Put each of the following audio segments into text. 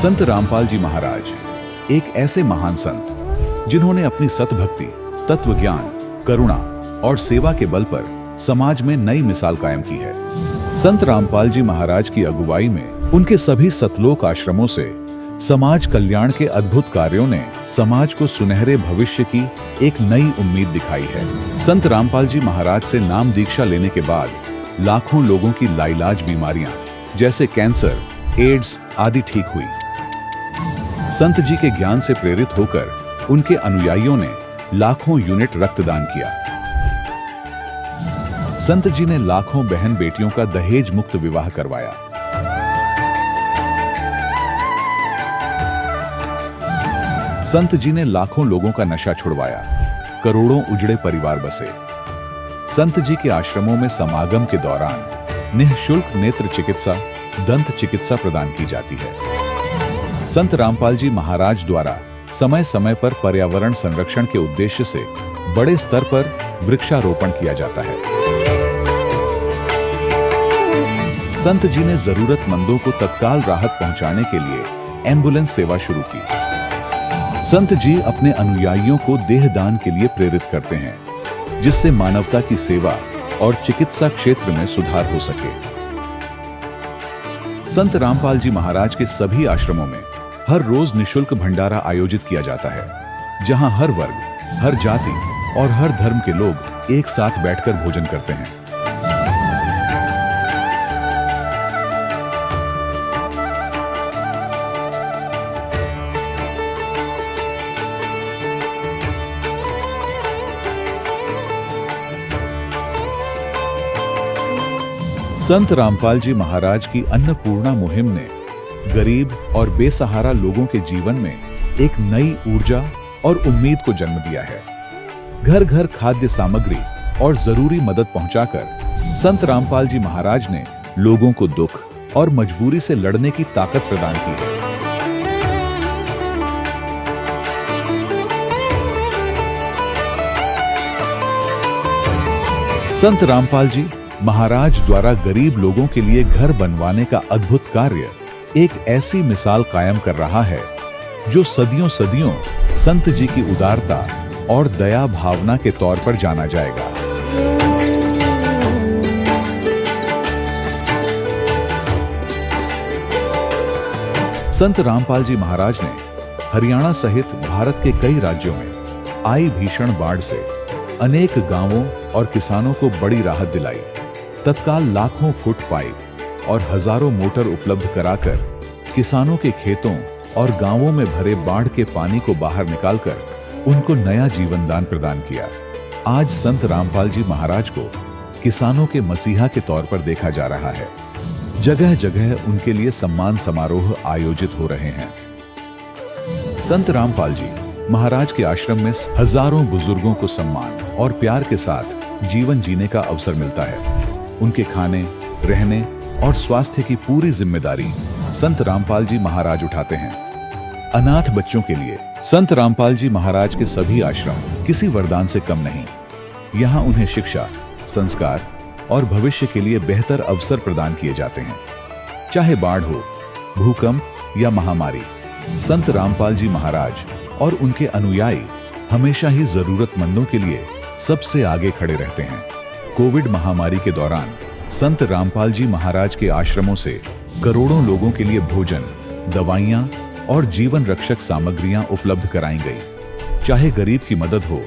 संत रामपाल जी महाराज एक ऐसे महान संत जिन्होंने अपनी सतभक्ति, तत्व ज्ञान, करुणा और सेवा के बल पर समाज में नई मिसाल कायम की है। संत रामपाल जी महाराज की अगुवाई में उनके सभी सतलोक आश्रमों से समाज कल्याण के अद्भुत कार्यों ने समाज को सुनहरे भविष्य की एक नई उम्मीद दिखाई है। संत रामपाल जी महाराज से नाम दीक्षा लेने के बाद लाखों लोगों की लाइलाज बीमारियां जैसे कैंसर, एड्स आदि ठीक हुई। संत जी के ज्ञान से प्रेरित होकर उनके अनुयायियों ने लाखों यूनिट रक्तदान किया। संत जी ने लाखों बहन बेटियों का दहेज मुक्त विवाह करवाया। संत जी ने लाखों लोगों का नशा छुड़वाया, करोड़ों उजड़े परिवार बसे। संत जी के आश्रमों में समागम के दौरान निःशुल्क नेत्र चिकित्सा, दंत चिकित्सा प्रदान की जाती है। संत रामपाल जी महाराज द्वारा समय समय पर पर्यावरण संरक्षण के उद्देश्य से बड़े स्तर पर वृक्षारोपण किया जाता है। संत जी ने जरूरतमंदों को तत्काल राहत पहुंचाने के लिए एम्बुलेंस सेवा शुरू की। संत जी अपने अनुयायियों को देहदान के लिए प्रेरित करते हैं, जिससे मानवता की सेवा और चिकित्सा क्षेत्र में सुधार हो सके। संत रामपाल जी महाराज के सभी आश्रमों में हर रोज निःशुल्क भंडारा आयोजित किया जाता है, जहां हर वर्ग, हर जाति और हर धर्म के लोग एक साथ बैठकर भोजन करते हैं। संत रामपाल जी महाराज की अन्नपूर्णा मुहिम ने गरीब और बेसहारा लोगों के जीवन में एक नई ऊर्जा और उम्मीद को जन्म दिया है। घर घर खाद्य सामग्री और जरूरी मदद पहुंचाकर संत रामपाल जी महाराज ने लोगों को दुख और मजबूरी से लड़ने की ताकत प्रदान की है। संत रामपाल जी महाराज द्वारा गरीब लोगों के लिए घर बनवाने का अद्भुत कार्य एक ऐसी मिसाल कायम कर रहा है जो सदियों सदियों संत जी की उदारता और दया भावना के तौर पर जाना जाएगा। संत रामपाल जी महाराज ने हरियाणा सहित भारत के कई राज्यों में आई भीषण बाढ़ से अनेक गांवों और किसानों को बड़ी राहत दिलाई। तत्काल लाखों फुट पाइप और हजारों मोटर उपलब्ध कराकर किसानों के खेतों और गांवों में भरे बाढ़ के पानी को बाहर निकालकर उनको नया जीवन दान प्रदान किया। आज संत रामपाल जी महाराज को किसानों के मसीहा के तौर पर देखा जा रहा है। जगह जगह उनके लिए सम्मान समारोह आयोजित हो रहे हैं। संत रामपाल जी महाराज के आश्रम में हजारों बुजुर्गों को सम्मान और प्यार के साथ जीवन जीने का अवसर मिलता है। उनके खाने, रहने और स्वास्थ्य की पूरी जिम्मेदारी संत रामपाल जी महाराज उठाते हैं। अनाथ बच्चों के लिए संत रामपाल जी महाराज के सभी आश्रम किसी वरदान से कम नहीं। यहाँ उन्हें शिक्षा, संस्कार और भविष्य के लिए बेहतर अवसर प्रदान किए जाते हैं। चाहे बाढ़ हो, भूकंप या महामारी, संत रामपाल जी महाराज और उनके अनुयायी हमेशा ही जरूरतमंदों के लिए सबसे आगे खड़े रहते हैं। कोविड महामारी के दौरान संत रामपाल जी महाराज के आश्रमों से करोड़ों लोगों के लिए भोजन, दवाइयां और जीवन रक्षक सामग्रियां उपलब्ध कराई गई। चाहे गरीब की मदद हो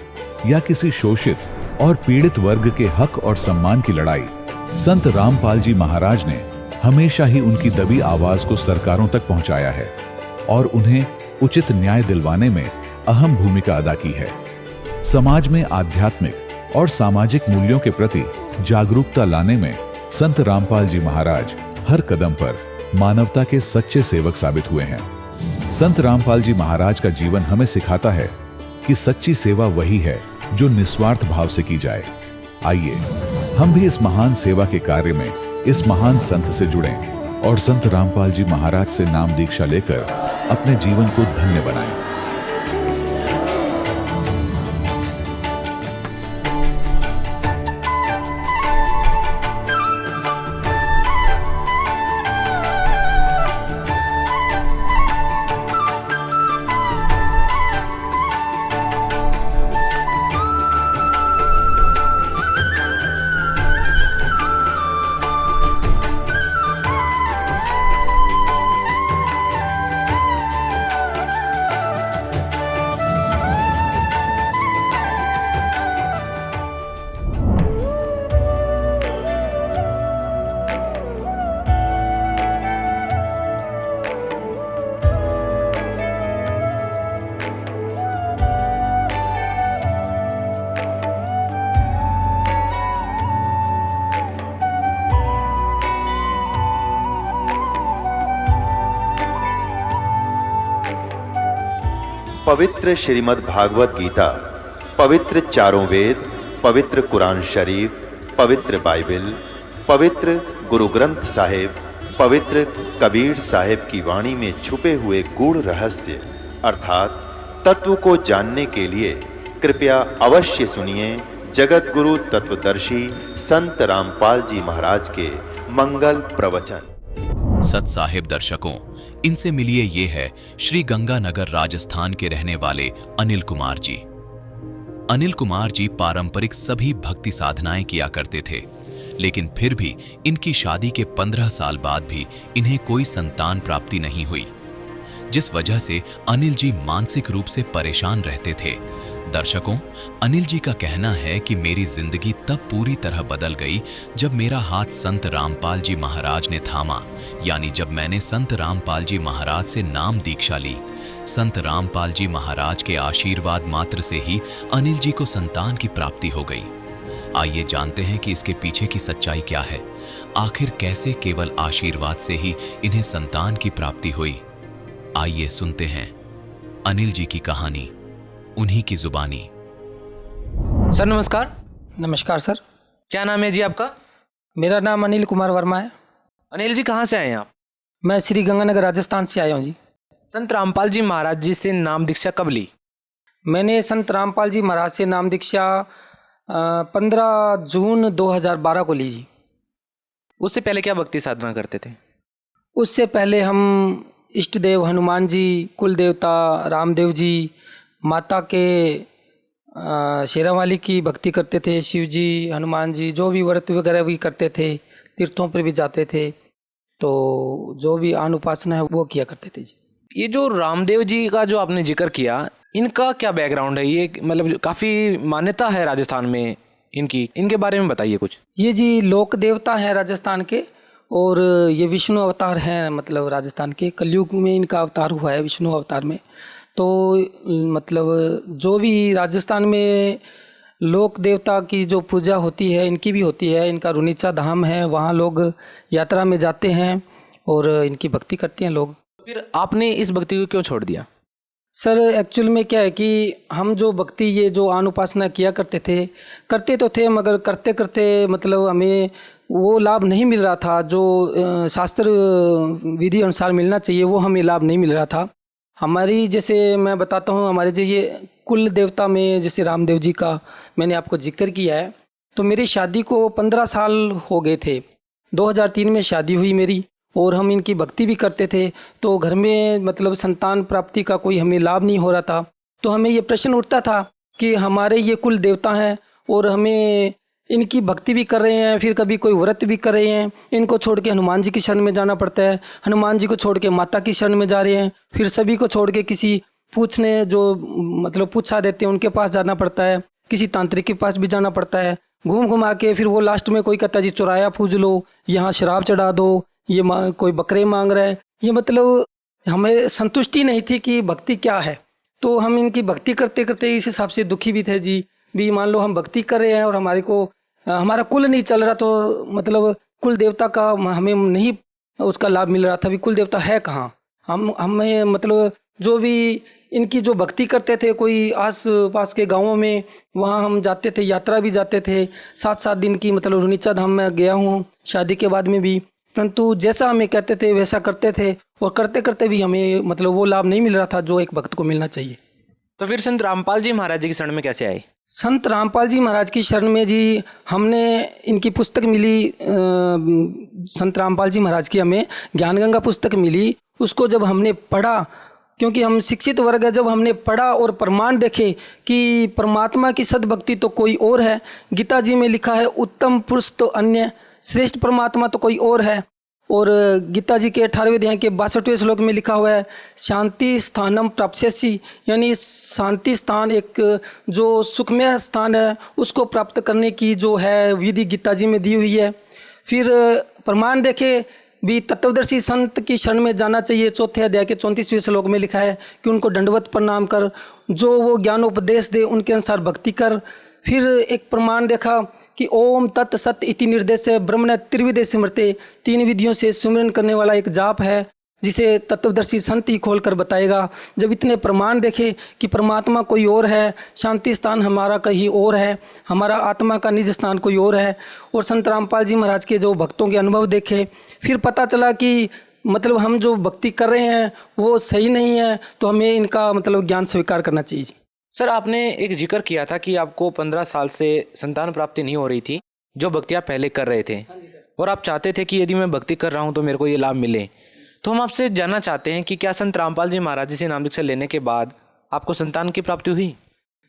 या किसी शोषित और पीड़ित वर्ग के हक और सम्मान की लड़ाई, संत रामपाल जी महाराज ने हमेशा ही उनकी दबी आवाज को सरकारों तक पहुंचाया है और उन्हें उचित न्याय दिलवाने में अहम भूमिका अदा की है। समाज में आध्यात्मिक और सामाजिक मूल्यों के प्रति जागरूकता लाने में संत रामपाल जी महाराज हर कदम पर मानवता के सच्चे सेवक साबित हुए हैं। संत रामपाल जी महाराज का जीवन हमें सिखाता है कि सच्ची सेवा वही है जो निस्वार्थ भाव से की जाए। आइए हम भी इस महान सेवा के कार्य में इस महान संत से जुड़ें और संत रामपाल जी महाराज से नाम दीक्षा लेकर अपने जीवन को धन्य बनाएं। पवित्र श्रीमद् भागवत गीता, पवित्र चारों वेद, पवित्र कुरान शरीफ, पवित्र बाइबल, पवित्र गुरु ग्रंथ साहिब, पवित्र कबीर साहिब की वाणी में छुपे हुए गूढ़ रहस्य अर्थात तत्व को जानने के लिए कृपया अवश्य सुनिए जगत गुरु तत्वदर्शी संत रामपाल जी महाराज के मंगल प्रवचन। सत साहिब दर्शकों, इनसे मिलिए ये है श्री गंगानगर राजस्थान के रहने वाले अनिल कुमार जी। अनिल कुमार जी पारंपरिक सभी भक्ति साधनाएं किया करते थे, लेकिन फिर भी इनकी शादी के 15 साल बाद भी इन्हें कोई संतान प्राप्ति नहीं हुई, जिस वजह से अनिल जी मानसिक रूप से परेशान रहते थे। दर्शकों, अनिल जी का कहना है कि मेरी जिंदगी तब पूरी तरह बदल गई जब मेरा हाथ संत रामपाल जी महाराज ने थामा, यानी जब मैंने संत रामपाल जी महाराज से नाम दीक्षा ली। संत रामपाल जी महाराज के आशीर्वाद मात्र से ही अनिल जी को संतान की प्राप्ति हो गई। आइए जानते हैं कि इसके पीछे की सच्चाई क्या है। आखिर कैसे केवल आशीर्वाद से ही इन्हें संतान की प्राप्ति हुई। आइए सुनते हैं अनिल जी की कहानी, उन्हीं की जुबानी। सर नमस्कार। नमस्कार सर। क्या नाम है जी आपका? मेरा नाम अनिल कुमार वर्मा है। अनिल जी कहाँ से आए हैं आप? मैं श्री गंगानगर राजस्थान से आया हूँ जी। संत रामपाल जी महाराज जी से नाम दीक्षा कब ली? मैंने संत रामपाल जी महाराज से नाम दीक्षा 15 जून 2012 को ली जी। उससे पहले क्या भक्ति साधना करते थे? उससे पहले हम इष्ट देव हनुमान जी, कुल देवता रामदेव जी, माता के शेरावाली की भक्ति करते थे, शिव जी, हनुमान जी, जो भी व्रत वगैरह भी करते थे, तीर्थों पर भी जाते थे, तो जो भी आन उपासना है वो किया करते थे जी। ये जो रामदेव जी का जो आपने जिक्र किया, इनका क्या बैकग्राउंड है? ये मतलब काफ़ी मान्यता है राजस्थान में इनके बारे में बताइए कुछ। ये जी लोक देवता हैं राजस्थान के, और ये विष्णु अवतार हैं, मतलब राजस्थान के कलयुग में इनका अवतार हुआ है, विष्णु अवतार में। तो मतलब जो भी राजस्थान में लोक देवता की जो पूजा होती है, इनकी भी होती है। इनका रुनीचा धाम है, वहाँ लोग यात्रा में जाते हैं और इनकी भक्ति करते हैं लोग। फिर आपने इस भक्ति को क्यों छोड़ दिया? सर एक्चुअल में क्या है कि हम जो भक्ति ये जो आन उपासना किया करते तो थे, मगर करते करते मतलब हमें वो लाभ नहीं मिल रहा था जो शास्त्र विधि अनुसार मिलना चाहिए, वो हमें लाभ नहीं मिल रहा था। हमारी जैसे मैं बताता हूँ, हमारे जो ये कुल देवता में जैसे रामदेव जी का मैंने आपको जिक्र किया है, तो मेरी शादी को 15 साल हो गए थे। 2003 में शादी हुई मेरी, और हम इनकी भक्ति भी करते थे, तो घर में मतलब संतान प्राप्ति का कोई हमें लाभ नहीं हो रहा था। तो हमें ये प्रश्न उठता था कि हमारे ये कुल देवता हैं और हमें इनकी भक्ति भी कर रहे हैं, फिर कभी कोई व्रत भी कर रहे हैं, इनको छोड़ के हनुमान जी की शरण में जाना पड़ता है, हनुमान जी को छोड़ के माता की शरण में जा रहे हैं, फिर सभी को छोड़ के किसी पूछने जो मतलब पूछा देते हैं उनके पास जाना पड़ता है, किसी तांत्रिक के पास भी जाना पड़ता है, घूम घुमा के फिर वो लास्ट में कोई कहता जी चौराया पूज लो, यहाँ शराब चढ़ा दो, ये कोई बकरे मांग रहा है। ये मतलब हमें संतुष्टि नहीं थी कि भक्ति क्या है। तो हम इनकी भक्ति करते करते इस हिसाब से दुखी भी थे जी। भी मान लो हम भक्ति कर रहे हैं और हमारा कुल नहीं चल रहा, तो मतलब कुल देवता का हमें नहीं उसका लाभ मिल रहा था। भी कुल देवता है कहाँ? हमें मतलब जो भी इनकी जो भक्ति करते थे, कोई आस पास के गांवों में वहाँ हम जाते थे, यात्रा भी जाते थे, 7-7 दिन की मतलब रुनीचा धाम में गया हूँ शादी के बाद में भी, परंतु जैसा हमें कहते थे वैसा करते थे, और करते करते भी हमें मतलब वो लाभ नहीं मिल रहा था जो एक भक्त को मिलना चाहिए। तो फिर संत रामपाल जी महाराज जी की शरण में कैसे आए? संत रामपाल जी महाराज की शरण में जी हमने इनकी पुस्तक मिली, संत रामपाल जी महाराज की हमें ज्ञानगंगा पुस्तक मिली। उसको जब हमने पढ़ा, क्योंकि हम शिक्षित वर्ग है, जब हमने पढ़ा और प्रमाण देखे कि परमात्मा की सद्भक्ति तो कोई और है, गीता जी में लिखा है उत्तम पुरुष तो अन्य, श्रेष्ठ परमात्मा तो कोई और है, और गीता जी के 18वें अध्याय के 62वें श्लोक में लिखा हुआ है शांति स्थानम प्राप्स्यसि, यानी शांति स्थान एक जो सुखमय स्थान है उसको प्राप्त करने की जो है विधि गीता जी में दी हुई है। फिर प्रमाण देखे भी तत्वदर्शी संत की शरण में जाना चाहिए। 4थे अध्याय के 34वें श्लोक में लिखा है कि उनको दंडवत प्रणाम कर, जो वो ज्ञानोपदेश दे उनके अनुसार भक्ति कर। फिर एक प्रमाण देखा कि ओम तत् सत्य इति निर्देश ब्रह्मण त्रिविधे स्मृते, 3 विधियों से सुमिरन करने वाला एक जाप है जिसे तत्वदर्शी संत ही खोल कर बताएगा। जब इतने प्रमाण देखे कि परमात्मा कोई और है, शांति स्थान हमारा कहीं और है, हमारा आत्मा का निज स्थान कोई और है, और संत रामपाल जी महाराज के जो भक्तों के अनुभव देखे, फिर पता चला कि मतलब हम जो भक्ति कर रहे हैं वो सही नहीं है, तो हमें इनका मतलब ज्ञान स्वीकार करना चाहिए। सर, आपने एक जिक्र किया था कि आपको 15 साल से संतान प्राप्ति नहीं हो रही थी, जो भक्ति आप पहले कर रहे थे, और आप चाहते थे कि यदि मैं भक्ति कर रहा हूँ तो मेरे को ये लाभ मिले। तो हम आपसे जानना चाहते हैं कि क्या संत रामपाल जी महाराज जी से नाम दीक्षा लेने के बाद आपको संतान की प्राप्ति हुई?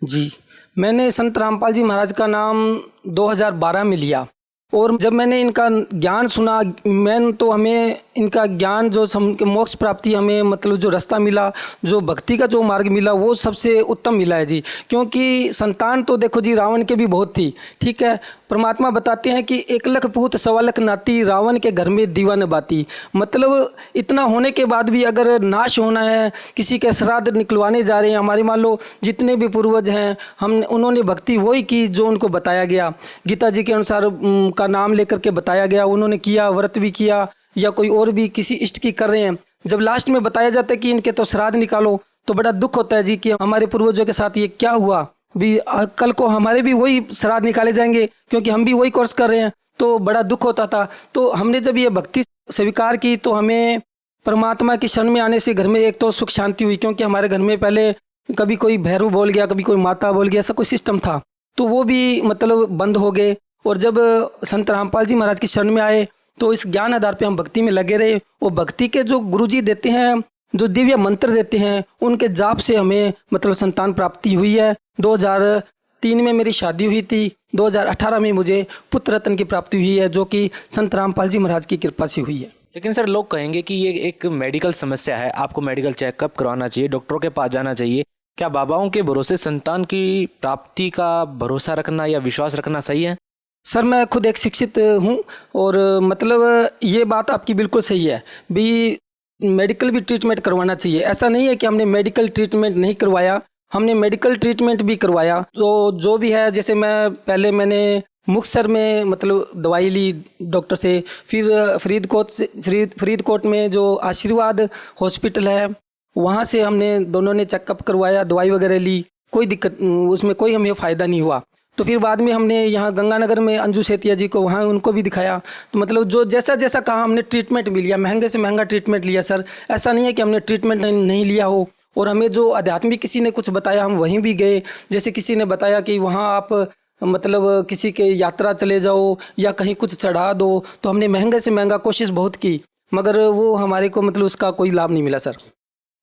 जी, मैंने संत रामपाल जी महाराज का नाम 2012 में लिया, और जब मैंने इनका ज्ञान सुना, मैंने तो हमें इनका ज्ञान जो मोक्ष प्राप्ति हमें मतलब जो रास्ता मिला, जो भक्ति का जो मार्ग मिला, वो सबसे उत्तम मिला है जी। क्योंकि संतान तो देखो जी रावण के भी बहुत थी, ठीक है। परमात्मा बताते हैं कि 1 लाख पूत 1.25 लाख नाती, रावण के घर में दीवान बाती। मतलब इतना होने के बाद भी अगर नाश होना है, किसी के श्राद्ध निकलवाने जा रहे हैं, हमारे मान लो जितने भी पूर्वज हैं, उन्होंने भक्ति वही की जो उनको बताया गया, गीता जी के अनुसार का नाम लेकर के बताया गया, उन्होंने किया, व्रत भी किया, या कोई और भी किसी इष्ट की कर रहे हैं। जब लास्ट में बताया जाता है कि इनके तो श्राद्ध निकालो, तो बड़ा दुख होता है जी कि हमारे पूर्वजों के साथ ये क्या हुआ, भी कल को हमारे भी वही श्राद्ध निकाले जाएंगे, क्योंकि हम भी वही कोर्स कर रहे हैं। तो बड़ा दुख होता था। तो हमने जब ये भक्ति स्वीकार की, तो हमें परमात्मा की शरण में आने से घर में एक तो सुख शांति हुई, क्योंकि हमारे घर में पहले कभी कोई भैरू बोल गया, कभी कोई माता बोल गया, ऐसा कोई सिस्टम था, तो वो भी मतलब बंद हो गए। और जब संत रामपाल जी महाराज की शरण में आए, तो इस ज्ञान आधार पे हम भक्ति में लगे रहे। और भक्ति के जो गुरुजी देते हैं, जो दिव्य मंत्र देते हैं, उनके जाप से हमें मतलब संतान प्राप्ति हुई है। 2003 में मेरी शादी हुई थी, 2018 में मुझे पुत्र रत्न की प्राप्ति हुई है, जो कि संत रामपाल जी महाराज की कृपा से हुई है। लेकिन सर, लोग कहेंगे कि ये एक मेडिकल समस्या है, आपको मेडिकल चेकअप करवाना चाहिए, डॉक्टरों के पास जाना चाहिए। क्या बाबाओं के भरोसे संतान की प्राप्ति का भरोसा रखना या विश्वास रखना सही है? सर, मैं खुद एक शिक्षित हूँ, और मतलब ये बात आपकी बिल्कुल सही है भी, मेडिकल भी ट्रीटमेंट करवाना चाहिए। ऐसा नहीं है कि हमने मेडिकल ट्रीटमेंट नहीं करवाया, हमने मेडिकल ट्रीटमेंट भी करवाया। तो जो भी है, जैसे मैंने मुक्तसर में मतलब दवाई ली डॉक्टर से, फिर फरीदकोट में जो आशीर्वाद हॉस्पिटल है, वहाँ से हमने दोनों ने चेकअप करवाया, दवाई वगैरह ली, कोई दिक्कत उसमें कोई हमें फ़ायदा नहीं हुआ। तो फिर बाद में हमने यहाँ गंगानगर में अंजू सेतिया जी को, वहाँ उनको भी दिखाया। तो मतलब जो जैसा जैसा कहा, हमने ट्रीटमेंट भी लिया, महंगे से महंगा ट्रीटमेंट लिया सर। ऐसा नहीं है कि हमने ट्रीटमेंट नहीं लिया हो। और हमें जो आध्यात्मिक किसी ने कुछ बताया, हम वहीं भी गए। जैसे किसी ने बताया कि वहाँ आप मतलब किसी के यात्रा चले जाओ या कहीं कुछ चढ़ा दो, तो हमने महंगे से महंगा कोशिश बहुत की, मगर वो हमारे को मतलब उसका कोई लाभ नहीं मिला सर।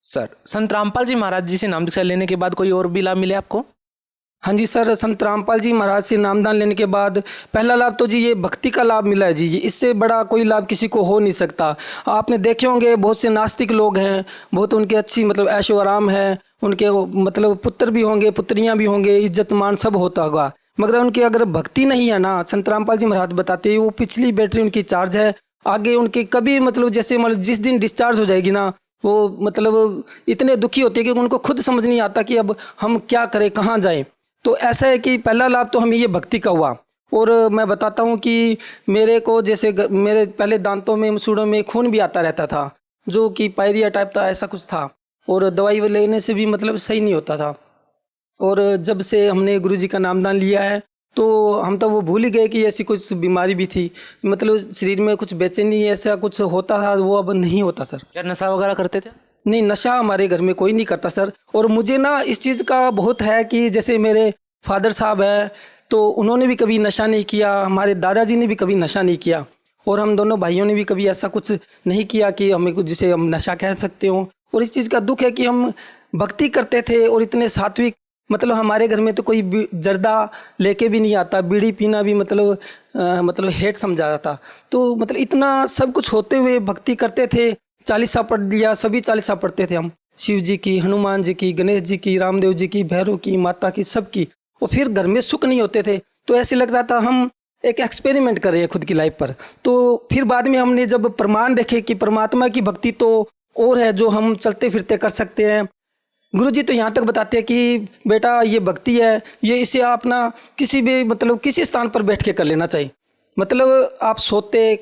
संत रामपाल जी महाराज जी से नाम दीक्षा लेने के बाद कोई और भी लाभ मिले आपको? हाँ जी सर, संत रामपाल जी महाराज से नामदान लेने के बाद पहला लाभ तो जी ये भक्ति का लाभ मिला है जी। इससे बड़ा कोई लाभ किसी को हो नहीं सकता। आपने देखे होंगे बहुत से नास्तिक लोग हैं, बहुत उनके अच्छी मतलब ऐशो आराम है, उनके मतलब पुत्र भी होंगे, पुत्रियां भी होंगे, इज्जत मान सब होता होगा, मगर उनकी अगर भक्ति नहीं है ना, संत रामपाल जी महाराज बताते हैं वो पिछली बैटरी उनकी चार्ज है, आगे उनके कभी मतलब जैसे मतलब जिस दिन डिस्चार्ज हो जाएगी ना, वो मतलब इतने दुखी होते हैं कि उनको खुद समझ नहीं आता कि अब हम क्या करें, कहाँ जाएं। तो ऐसा है कि पहला लाभ तो हमें ये भक्ति का हुआ। और मैं बताता हूँ कि मेरे को जैसे मेरे पहले दांतों में, मसूड़ों में खून भी आता रहता था, जो कि पायरिया टाइप था, ऐसा कुछ था, और दवाई लेने से भी मतलब सही नहीं होता था। और जब से हमने गुरुजी का नामदान लिया है, तो हम तो वो भूल ही गए कि ऐसी कुछ बीमारी भी थी, मतलब शरीर में कुछ बेचैनी ऐसा कुछ होता था, वो अब नहीं होता सर। क्या नशा वगैरह करते थे? नहीं, नशा हमारे घर में कोई नहीं करता सर। और मुझे ना इस चीज़ का बहुत है कि जैसे मेरे फादर साहब है, तो उन्होंने भी कभी नशा नहीं किया, हमारे दादाजी ने भी कभी नशा नहीं किया, और हम दोनों भाइयों ने भी कभी ऐसा कुछ नहीं किया कि हमें कुछ जिसे हम नशा कह सकते हो। और इस चीज़ का दुख है कि हम भक्ति करते थे और इतने सात्विक, मतलब हमारे घर में तो कोई जर्दा लेके भी नहीं आता, बीड़ी पीना भी मतलब हेट समझा जाता। तो मतलब इतना सब कुछ होते हुए भक्ति करते थे। 40 पढ़ लिया, सभी 40 पढ़ते थे हम, शिव जी की, हनुमान जी की, गणेश जी की, रामदेव जी की, भैरव की, माता की, सबकी। और फिर घर में सुख नहीं होते थे, तो ऐसे लग रहा था हम एक एक्सपेरिमेंट कर रहे हैं खुद की लाइफ पर। तो फिर बाद में हमने जब प्रमाण देखे कि परमात्मा की भक्ति तो और है जो हम चलते फिरते कर सकते हैं। गुरुजी तो यहाँ तक बताते हैं कि बेटा ये भक्ति है, ये इसे आप ना किसी भी मतलब किसी स्थान पर बैठ के कर लेना चाहिए। मतलब आप सोते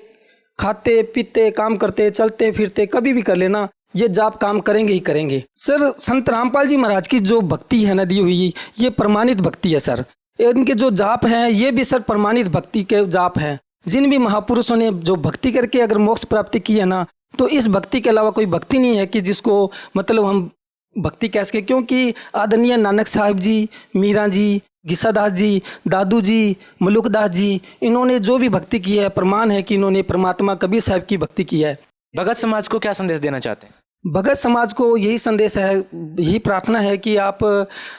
खाते पीते काम करते चलते फिरते कभी भी कर लेना, ये जाप काम करेंगे ही करेंगे। सर संत रामपाल जी महाराज की जो भक्ति है ना दी हुई, ये प्रमाणित भक्ति है सर। इनके जो जाप हैं ये भी सर प्रमाणित भक्ति के जाप हैं। जिन भी महापुरुषों ने जो भक्ति करके अगर मोक्ष प्राप्ति की है ना, तो इस भक्ति के अलावा कोई भक्ति नहीं है कि जिसको मतलब हम भक्ति कह सके। क्योंकि आदरणीय नानक साहिब जी, मीरा जी, घिसादास जी, दादू जी, मलुकदास जी, इन्होंने जो भी भक्ति की है प्रमाण है कि इन्होंने परमात्मा कबीर साहब की भक्ति की है। भगत समाज को क्या संदेश देना चाहते हैं? भगत समाज को यही संदेश है, यही प्रार्थना है कि आप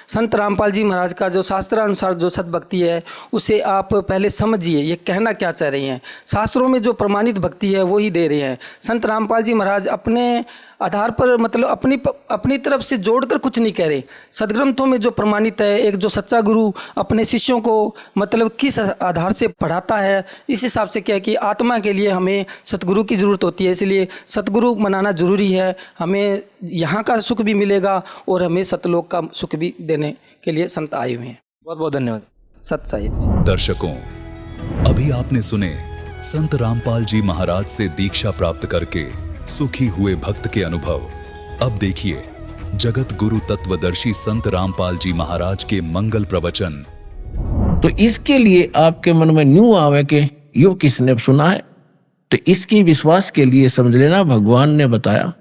संत रामपाल जी महाराज का जो शास्त्रानुसार जो सद्भक्ति है उसे आप पहले समझिए, ये कहना क्या चाह रही हैं। शास्त्रों में जो प्रमाणित भक्ति है वो ही दे रहे हैं। संत रामपाल जी महाराज अपने आधार पर मतलब अपनी तरफ से जोड़कर कुछ नहीं कह रहे। सदग्रंथों में जो प्रमाणित है, एक जो सच्चा गुरु अपने शिष्यों को मतलब किस आधार से पढ़ाता है, इस हिसाब से क्या है कि आत्मा के लिए हमें सतगुरु की ज़रूरत होती है। इसलिए सतगुरु मनाना ज़रूरी है। हमें यहाँ का सुख भी मिलेगा और हमें सतलोक का सुख भी देने के लिए संत आए हुए हैं। बहुत बहुत धन्यवाद। सत साहिब जी। दर्शकों, अभी आपने सुने संत रामपाल जी महाराज से दीक्षा प्राप्त करके सुखी हुए भक्त के अनुभव। अब देखिए जगत गुरु तत्वदर्शी संत रामपाल जी महाराज के मंगल प्रवचन। तो इसके लिए आपके मन में न्यू आवे कि यो किसने सुना है, तो इसकी विश्वास के लिए समझ लेना भगवान ने बताया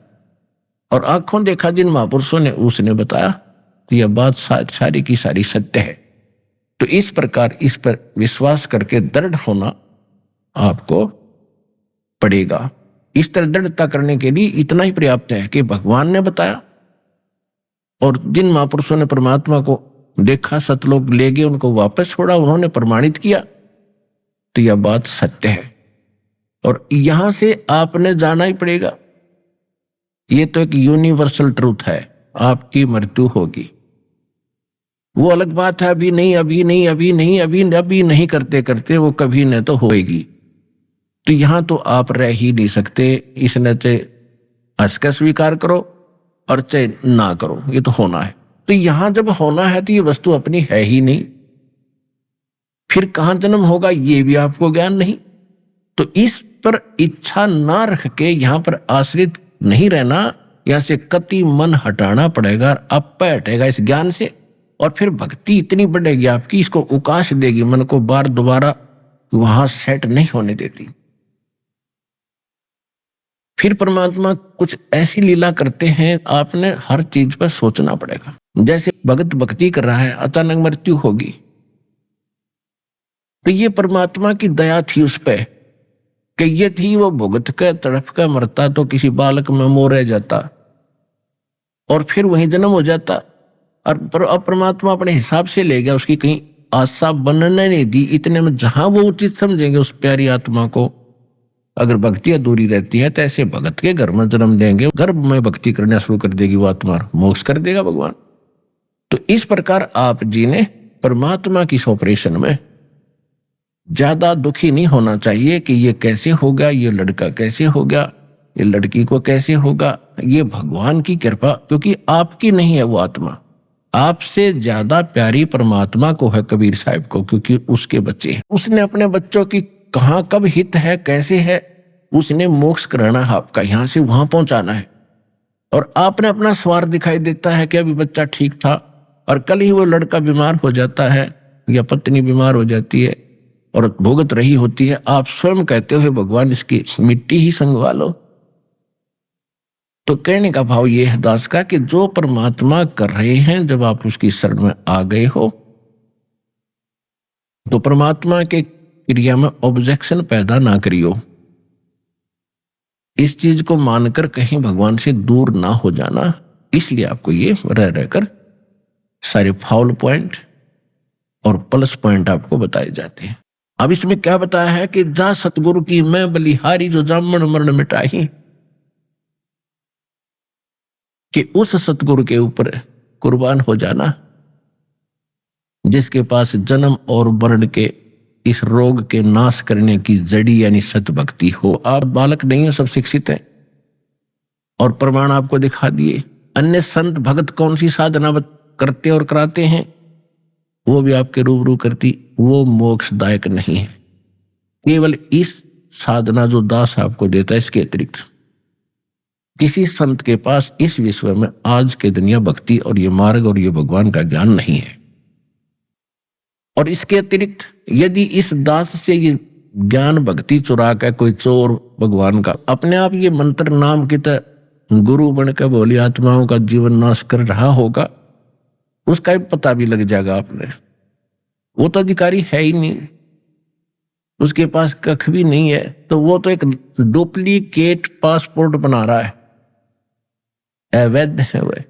और आंखों देखा जिन महापुरुषों ने उसने बताया, तो यह बात सारी की सारी सत्य है। तो इस प्रकार इस पर विश्वास करके दृढ़ होना आपको पड़ेगा। इस तरह दृढ़ता करने के लिए इतना ही पर्याप्त है कि भगवान ने बताया और जिन महापुरुषों ने परमात्मा को देखा, सतलोक ले गए, उनको वापस छोड़ा, उन्होंने प्रमाणित किया, तो यह बात सत्य है और यहां से आपने जाना ही पड़ेगा। ये तो एक यूनिवर्सल ट्रूथ है, आपकी मृत्यु होगी। वो अलग बात है, अभी नहीं करते करते वो कभी न तो होएगी। तो यहां तो आप रह ही नहीं सकते। इसने चाहे हंस कर स्वीकार करो और चाहे ना करो, ये तो होना है। तो यहां जब होना है तो ये वस्तु अपनी है ही नहीं, फिर कहां जन्म होगा ये भी आपको ज्ञान नहीं। तो इस पर इच्छा ना रख के यहां पर आश्रित नहीं रहना, यहां से कति मन हटाना पड़ेगा, आप हटेगा इस ज्ञान से और फिर भक्ति इतनी बढ़ेगी आपकी, इसको उकाश देगी, मन को बार दोबारा वहां सेट नहीं होने देती। फिर परमात्मा कुछ ऐसी लीला करते हैं, आपने हर चीज पर सोचना पड़ेगा। जैसे भगत भक्ति कर रहा है, अचानक मृत्यु होगी, तो ये परमात्मा की दया थी उस पे कि ये थी वो भुगत के तड़प का मरता तो किसी बालक में मोह रह जाता और फिर वहीं जन्म हो जाता। और अब परमात्मा अपने हिसाब से ले गया, उसकी कहीं आशा बनने नहीं दी। इतने में जहां वो उचित समझेंगे उस प्यारी आत्मा को, अगर भक्ति अधूरी रहती है तो ऐसे भगत के घर में जन्म देंगे, गर्भ में भक्ति करना शुरू कर देगी वो आत्मा, मोक्ष कर देगा भगवान। तो इस प्रकार आप जी ने परमात्मा की इस ऑपरेशन में ज्यादा दुखी नहीं होना चाहिए कि ये कैसे होगा, ये लड़का कैसे होगा, ये लड़की को कैसे होगा। ये भगवान की कृपा, क्योंकि आपकी नहीं है वो आत्मा, आपसे ज्यादा प्यारी परमात्मा को है कबीर साहब को, क्योंकि उसके बच्चे हैं। उसने अपने बच्चों की कहाँ कब हित है, कैसे है, उसने मोक्ष कराना है आपका, यहां से वहां पहुंचाना है। और आपने अपना स्वार्थ दिखाई देता है कि अभी बच्चा ठीक था और कल ही वो लड़का बीमार हो जाता है या पत्नी बीमार हो जाती है और भुगत रही होती है। आप स्वयं कहते हो भगवान इसकी मिट्टी ही संगवा लो। तो कहने का भाव ये है दास का कि जो परमात्मा कर रहे हैं, जब आप उसकी शरण में आ गए हो तो परमात्मा के क्रिया में ऑब्जेक्शन पैदा ना करियो। इस चीज को मानकर कहीं भगवान से दूर ना हो जाना, इसलिए आपको ये रह रहकर सारे फाउल पॉइंट और प्लस पॉइंट आपको बताए जाते हैं। अब इसमें क्या बताया है कि जा सतगुरु की मैं बलिहारी जो जामन मरण मिटाही, कि उस सतगुरु के ऊपर कुर्बान हो जाना जिसके पास जन्म और मरण के इस रोग के नाश करने की जड़ी यानी सतभक्ति हो। आप बालक नहीं हो, सब शिक्षित हैं और प्रमाण आपको दिखा दिए। अन्य संत भगत कौन सी साधना करते और कराते हैं, वो भी आपके रूबरू करती, वो मोक्षदायक नहीं है। केवल इस साधना जो दास आपको देता है, इसके अतिरिक्त किसी संत के पास इस विश्व में आज के दिन यह भक्ति और ये मार्ग और ये भगवान का ज्ञान नहीं है। और इसके अतिरिक्त यदि इस दास से ये ज्ञान भक्ति चुरा कर कोई चोर भगवान का अपने आप ये मंत्र नाम की तरह गुरु बन के भोली आत्माओं का जीवन नाश कर रहा होगा, उसका भी पता भी लग जाएगा आपने। वो तो अधिकारी है ही नहीं, उसके पास कख भी नहीं है, तो वो तो एक डुप्लीकेट पासपोर्ट बना रहा है, अवैध है वह।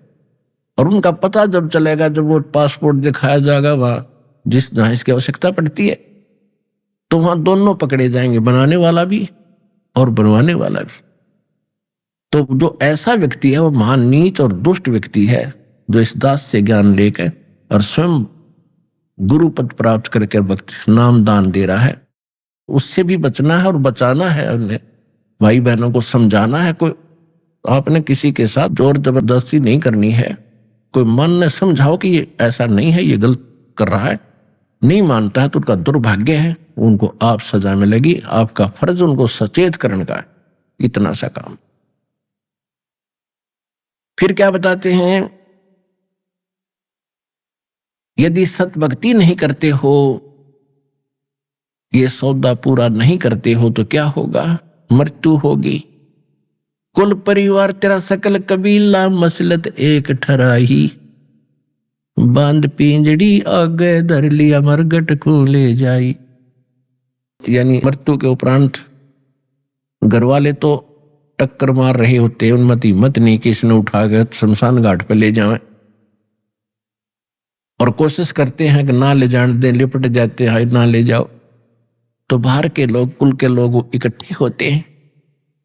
और उनका पता जब चलेगा, जब वो पासपोर्ट दिखाया जाएगा वहां जहां इसकी आवश्यकता पड़ती है, तो वहां दोनों पकड़े जाएंगे, बनाने वाला भी और बनवाने वाला भी। तो जो ऐसा व्यक्ति है वो महान नीच और दुष्ट व्यक्ति है, जो इस दास से ज्ञान लेकर और स्वयं गुरु पद प्राप्त करके भक्त नाम दान दे रहा है। उससे भी बचना है और बचाना है, उन्हें भाई बहनों को समझाना है। कोई आपने किसी के साथ जोर जबरदस्ती नहीं करनी है। कोई मन ने समझाओ कि ये ऐसा नहीं है, ये गलत कर रहा है, नहीं मानता है तो उनका दुर्भाग्य है, उनको आप सजा मिलेगी। आपका फर्ज उनको सचेत करने का है, इतना सा काम। फिर क्या बताते हैं, यदि सत भक्ति नहीं करते हो, ये सौदा पूरा नहीं करते हो, तो क्या होगा? मृत्यु होगी। कुल परिवार तेरा सकल कबीला मसलत एक ठराही, बांध पिंजड़ी आगे धर लिया मरगट को ले जाई। यानी मृत्यु के उपरांत घर वाले तो टक्कर मार रहे होते हैं, उनमत हिम्मत नहीं कि इसने उठा कर शमशान घाट पर ले जाएं, और कोशिश करते हैं कि ना ले जाने दें, लिपट जाते हैं, ना ले जाओ। तो बाहर के लोग, कुल के लोग इकट्ठे होते हैं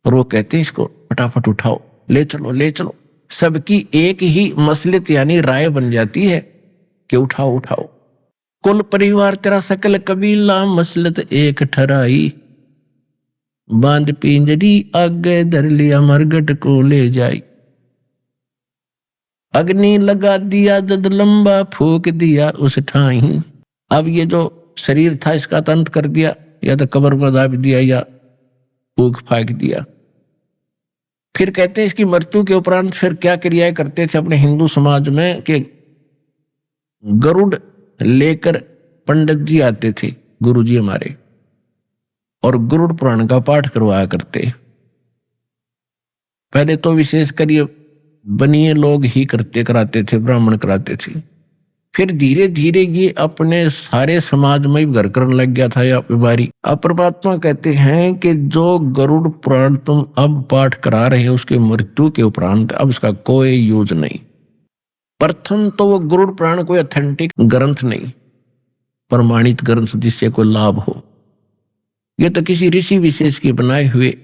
और वो कहते हैं इसको फटाफट उठाओ, ले चलो ले चलो। सबकी एक ही मसलत यानी राय बन जाती है कि उठाओ उठाओ। कुल परिवार तेरा सकल कबीला मसलत एक ठराई, बांध पिंजड़ी आगे धर लिया मरगट को ले जाई। अग्नि लगा दिया जद लंबा फूक दिया उस ठाई। अब ये जो शरीर था इसका तो अंत कर दिया, या तो कब्र में दाब दिया या फूक फाक दिया। फिर कहते हैं इसकी मृत्यु के उपरांत फिर क्या क्रियाएं करते थे अपने हिंदू समाज में, कि गरुड़ लेकर पंडित जी आते थे, गुरु जी हमारे, और गरुड़ पुराण का पाठ करवाया करते। पहले तो विशेषकर ये बनिए लोग ही कराते थे, ब्राह्मण कराते थे। फिर धीरे धीरे ये अपने सारे समाज में घर करने लग गया था या बीमारी। अब परमात्मा कहते हैं कि जो गरुड़ पुराण तुम अब पाठ करा रहे हो, उसके मृत्यु के उपरांत अब उसका कोई यूज नहीं। प्रथम तो वो गरुड़ पुराण कोई ऑथेंटिक ग्रंथ नहीं, प्रमाणित ग्रंथ जिससे कोई लाभ हो। ये तो किसी ऋषि विशेष के बनाए हुए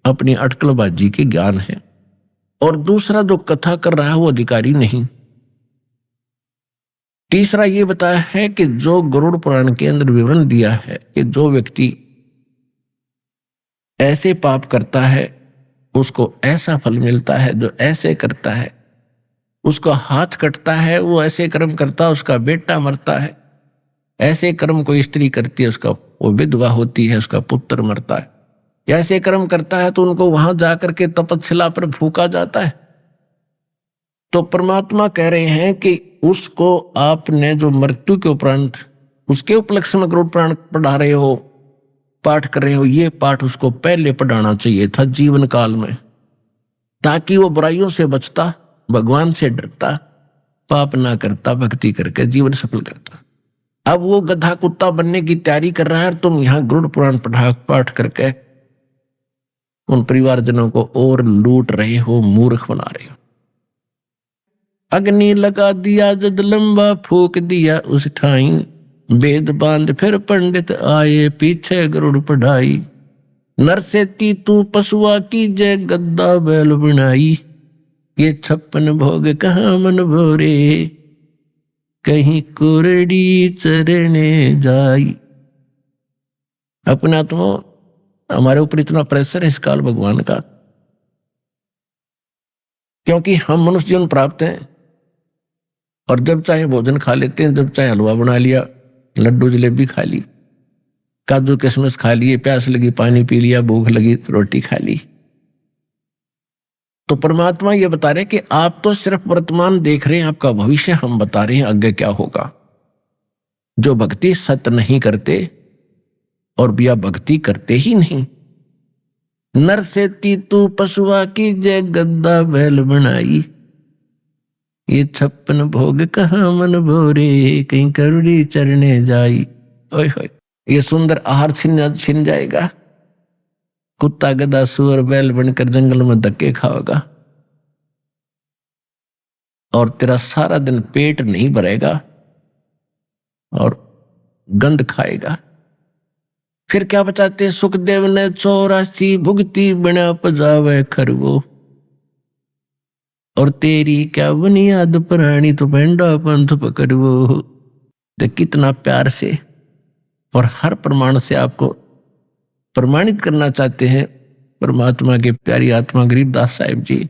अपनी अटकलबाजी के ज्ञान है। और दूसरा जो कथा कर रहा है वो अधिकारी नहीं। तीसरा ये बताया है कि जो गरुड़ पुराण के अंदर विवरण दिया है कि जो व्यक्ति ऐसे पाप करता है उसको ऐसा फल मिलता है, जो ऐसे करता है उसका हाथ कटता है, वो ऐसे कर्म करता है उसका बेटा मरता है, ऐसे कर्म कोई स्त्री करती है उसका वो विधवा होती है, उसका पुत्र मरता है, ऐसे कर्म करता है तो उनको वहां जाकर के तपस्या पर फूका जाता है। तो परमात्मा कह रहे हैं कि उसको आपने जो मृत्यु के उपरांत उसके उपलक्ष्य में गरुड़ पुराण पढ़ा रहे हो, पाठ कर रहे हो, ये पाठ उसको पहले पढ़ाना चाहिए था जीवन काल में, ताकि वो बुराइयों से बचता, भगवान से डरता, पाप ना करता, भक्ति करके जीवन सफल करता। अब वो गधा कुत्ता बनने की तैयारी कर रहा है, तुम यहाँ गरुड़ पुराण पाठ करके उन परिवारजनों को और लूट रहे हो, मूर्ख बना रहे हो। अग्नि लगा दिया जद लंबा फूक दिया उस ठाई, वेद बांध फिर पंडित आए पीछे गरुड़ पढ़ाई। नर से ती तू पशुआ की जय गद्दा बैल बनाई, ये 56 भोग कहाँ मन भोरे कहीं कुरड़ी चरने जाई। अपना तो हमारे ऊपर इतना प्रेशर है इस काल भगवान का, क्योंकि हम मनुष्य जीवन प्राप्त हैं और जब चाहे भोजन खा लेते हैं, जब चाहे हलवा बना लिया, लड्डू जलेबी खा ली, काजू किशमिश खा लिए, प्यास लगी पानी पी लिया, भूख लगी रोटी खा ली। तो परमात्मा ये बता रहे कि आप तो सिर्फ वर्तमान देख रहे हैं, आपका भविष्य हम बता रहे हैं आगे क्या होगा। जो भक्ति सत्य नहीं करते और या भक्ति करते ही नहीं, नर से तीतू पशुआ की जय गद्दा बैल बनाई, ये 56 भोग कहाँ मन भोरे, कहीं करुड़ी चरने जाई। ओए होए, ये सुंदर आहार छिन जाएगा, कुत्ता गधा सुअर बैल बनकर जंगल में धक्के खाओगा और तेरा सारा दिन पेट नहीं भरेगा और गंध खाएगा। फिर क्या बताते, सुखदेव ने 84 भुगती बना पजावे खरगो, और तेरी क्या बुनियाद प्राणी तो पेंडा पंथ पकड़वो। तो कितना प्यार से और हर प्रमाण से आपको प्रमाणित करना चाहते हैं परमात्मा के प्यारी आत्मा गरीबदास साहिब जी।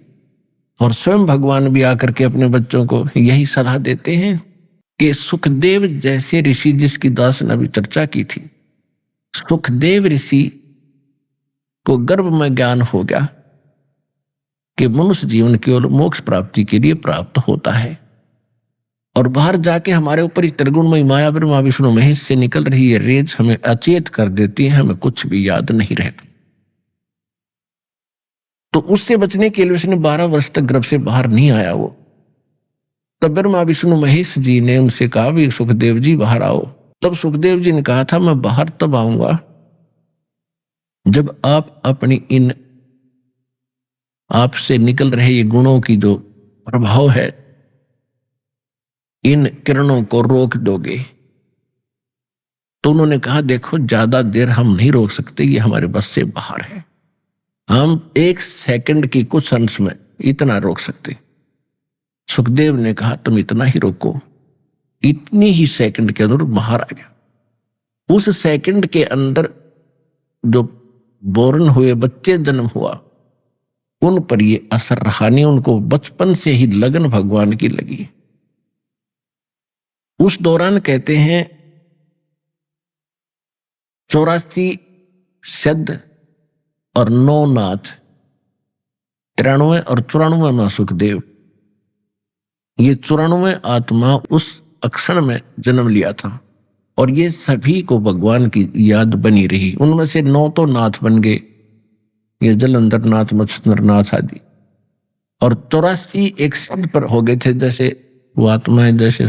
और स्वयं भगवान भी आकर के अपने बच्चों को यही सलाह देते हैं कि सुखदेव जैसे ऋषि, जिसकी दास ने अभी चर्चा की थी, सुखदेव ऋषि को गर्भ में ज्ञान हो गया कि मनुष्य जीवन केवल मोक्ष प्राप्ति के लिए प्राप्त होता है, और बाहर जाके हमारे ऊपर इस त्रिगुणमयी माया ब्रह्मा विष्णु महेश से निकल रही है रेज हमें अचेत कर देती है, हमें कुछ भी याद नहीं रहता। तो उससे बचने के लिए उसने 12 वर्ष तक गर्भ से बाहर नहीं आया वो। तब ब्रह्मा विष्णु महेश जी ने उनसे कहा भी सुखदेव जी बाहर आओ। तब सुखदेव जी ने कहा था मैं बाहर तब आऊंगा जब आप अपनी इन आपसे निकल रहे ये गुणों की जो प्रभाव है, इन किरणों को रोक दोगे। तो उन्होंने कहा देखो ज्यादा देर हम नहीं रोक सकते, ये हमारे बस से बाहर है, हम 1 सेकंड की कुछ अंश में इतना रोक सकते। सुखदेव ने कहा तुम इतना ही रोको। इतनी ही सेकंड के अंदर बाहर आ गया। उस सेकंड के अंदर जो बोर्न हुए बच्चे जन्म हुआ उन पर ये असर रहा नहीं, उनको बचपन से ही लगन भगवान की लगी। उस दौरान कहते हैं 84 शब्द और 9 नाथ, 93 और 94 में सुखदेव, ये 94 आत्मा उस अक्षण में जन्म लिया था और ये सभी को भगवान की याद बनी रही। उनमें से 9 तो नाथ बन गए, ये जलंधर नाथ, मत्स्येंद्र नाथ आदि, और 84 एक शब्द पर हो गए थे। जैसे वो आत्माएं जैसे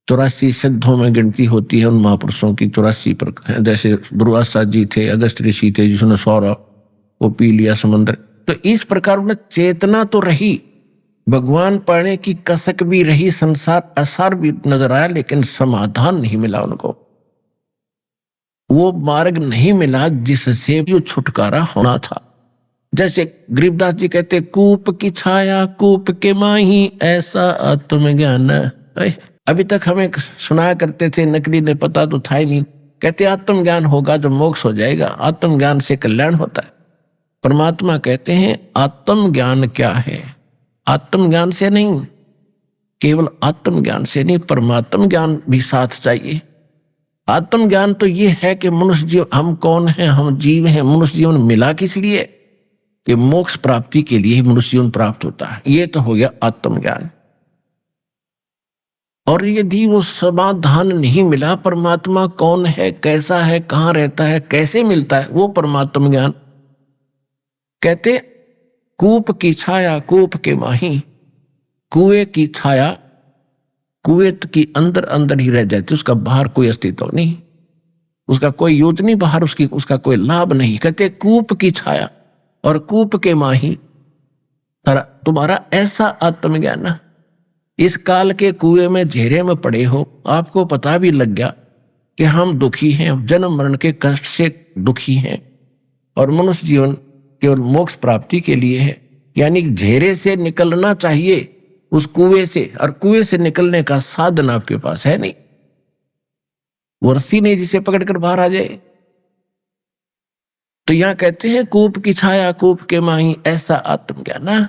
84 सिद्धों में गिनती होती है उन महापुरुषों की 84 पर, जैसे दुर्वासा जी थे, अगस्त ऋषि थे जिसने सौरा वो पी लिया समंदर। तो इस प्रकार उन्हें चेतना तो रही, भगवान पाने की कसक भी रही, संसार आसार भी नजर आया, लेकिन समाधान नहीं मिला उनको। वो मार्ग नहीं मिला जिससे वो छुटकारा होना था। जैसे गरीबदास जी कहते कूप की छाया कूप के माही ऐसा आत्मज्ञान। अभी तक हमें सुनाया करते थे, नकली ने पता तो था ही नहीं। कहते आत्मज्ञान होगा जब मोक्ष हो जाएगा, आत्मज्ञान से कल्याण होता है। परमात्मा कहते हैं आत्मज्ञान क्या है? आत्मज्ञान से नहीं, केवल आत्मज्ञान से नहीं, परमात्म ज्ञान भी साथ चाहिए। आत्मज्ञान तो ये है कि मनुष्य जीव, हम कौन हैं, हम जीव हैं। मनुष्य जीवन मिला किस लिए? कि मोक्ष प्राप्ति के लिए ही मनुष्य जीवन प्राप्त होता है। ये तो हो गया आत्मज्ञान। और यदि वो समाधान नहीं मिला, परमात्मा कौन है, कैसा है, कहाँ रहता है, कैसे मिलता है, वो परमात्म ज्ञान। कहते कूप की छाया कूप के माही, कुएं की छाया कुएं की अंदर अंदर ही रह जाती, उसका बाहर कोई अस्तित्व नहीं, उसका कोई यूज नहीं बाहर, उसका कोई लाभ नहीं। कहते कूप की छाया और कूप के माही, तुम्हारा ऐसा आत्मज्ञान। इस काल के कुएं में घेरे में पड़े हो, आपको पता भी लग गया कि हम दुखी हैं, जन्म मरण के कष्ट से दुखी हैं और मनुष्य जीवन केवल मोक्ष प्राप्ति के लिए है। यानी घेरे से निकलना चाहिए उस कुएं से, और कुएं से निकलने का साधन आपके पास है नहीं, वो रस्सी नहीं जिसे पकड़कर बाहर आ जाए। तो यहां कहते हैं कूप की छाया कूप के माही ऐसा आत्मज्ञान।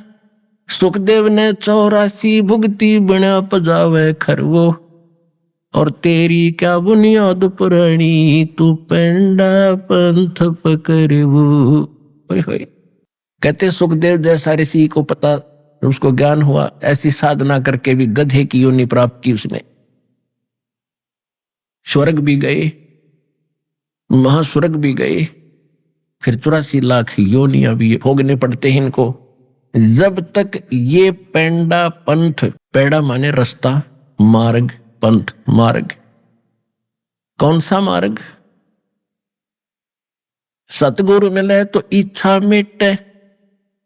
सुखदेव ने 84 भुगती बना पजावे खरवो, और तेरी क्या बुनियाद पुरानी, तू पेंडा पंथ पकड़बू। कहते सुखदेव जैसा ऋषि को पता, उसको ज्ञान हुआ, ऐसी साधना करके भी गधे की योनि प्राप्त की उसने। स्वर्ग भी गए, महास्वर्ग भी गए, फिर 84 लाख योनियां भी भोगने पड़ते हैं इनको, जब तक ये पेंडा पंथ, पेड़ा माने रास्ता, मार्ग, पंथ मार्ग, कौन सा मार्ग? सतगुरु मिले तो इच्छा मिटे,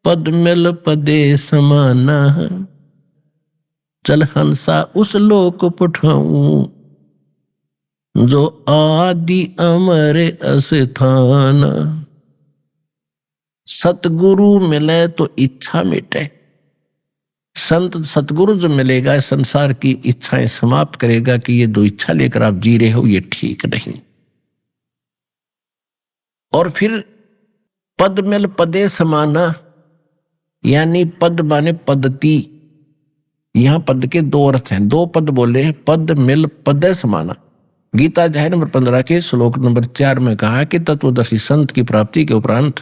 पद मिल पदे समाना, चल हंसा उस लोक पठाऊं, जो आदि अमर अस्थान। सतगुरु मिले तो इच्छा मिटे। संत सतगुरु जो मिलेगा संसार की इच्छाएं समाप्त करेगा कि ये दो इच्छा लेकर आप जी रहे हो, ये ठीक नहीं। और फिर पद मिल पदे समाना, यानी पद माने पद्धति। यहां पद के दो अर्थ हैं, दो पद बोले, पद मिल पदे समाना। गीता अध्याय नंबर 15 के श्लोक नंबर 4 में कहा कि तत्वदर्शी संत की प्राप्ति के उपरांत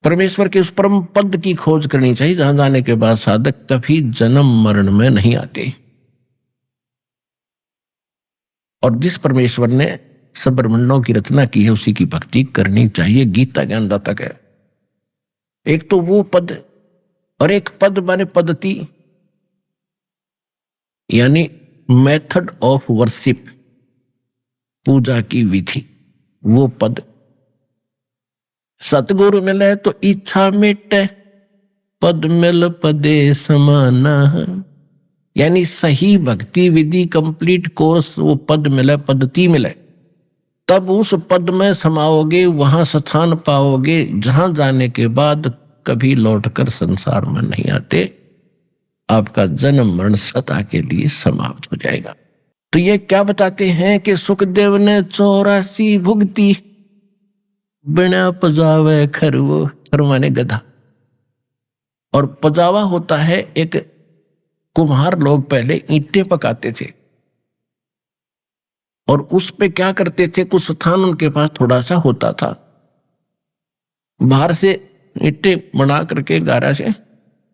परमेश्वर के उस परम पद की खोज करनी चाहिए, जहां जाने के बाद साधक कभी जन्म मरण में नहीं आते। और जिस परमेश्वर ने सब ब्रह्मांडों की रचना की है उसी की भक्ति करनी चाहिए, गीता ज्ञानदाता है। एक तो वो पद, और एक पद माने पद्धति, यानी मेथड ऑफ वर्शिप, पूजा की विधि, वो पद। सतगुरु मिले तो इच्छा मिटे, पद मिल पदे समाना, यानी सही भक्ति विधि कंप्लीट कोर्स, वो पद मिले, पद्धति मिले, तब उस पद में समाओगे, वहां स्थान पाओगे, जहां जाने के बाद कभी लौटकर संसार में नहीं आते, आपका जन्म मरण सदा के लिए समाप्त हो जाएगा। तो ये क्या बताते हैं कि सुखदेव ने 84 भुगती, बिना पजावे खरवो, खर माने गधा। और पजावा होता है, एक कुम्हार लोग पहले ईंटें पकाते थे और उस पे क्या करते थे, कुछ स्थान उनके पास थोड़ा सा होता था, बाहर से ईंटें बना करके गारा से,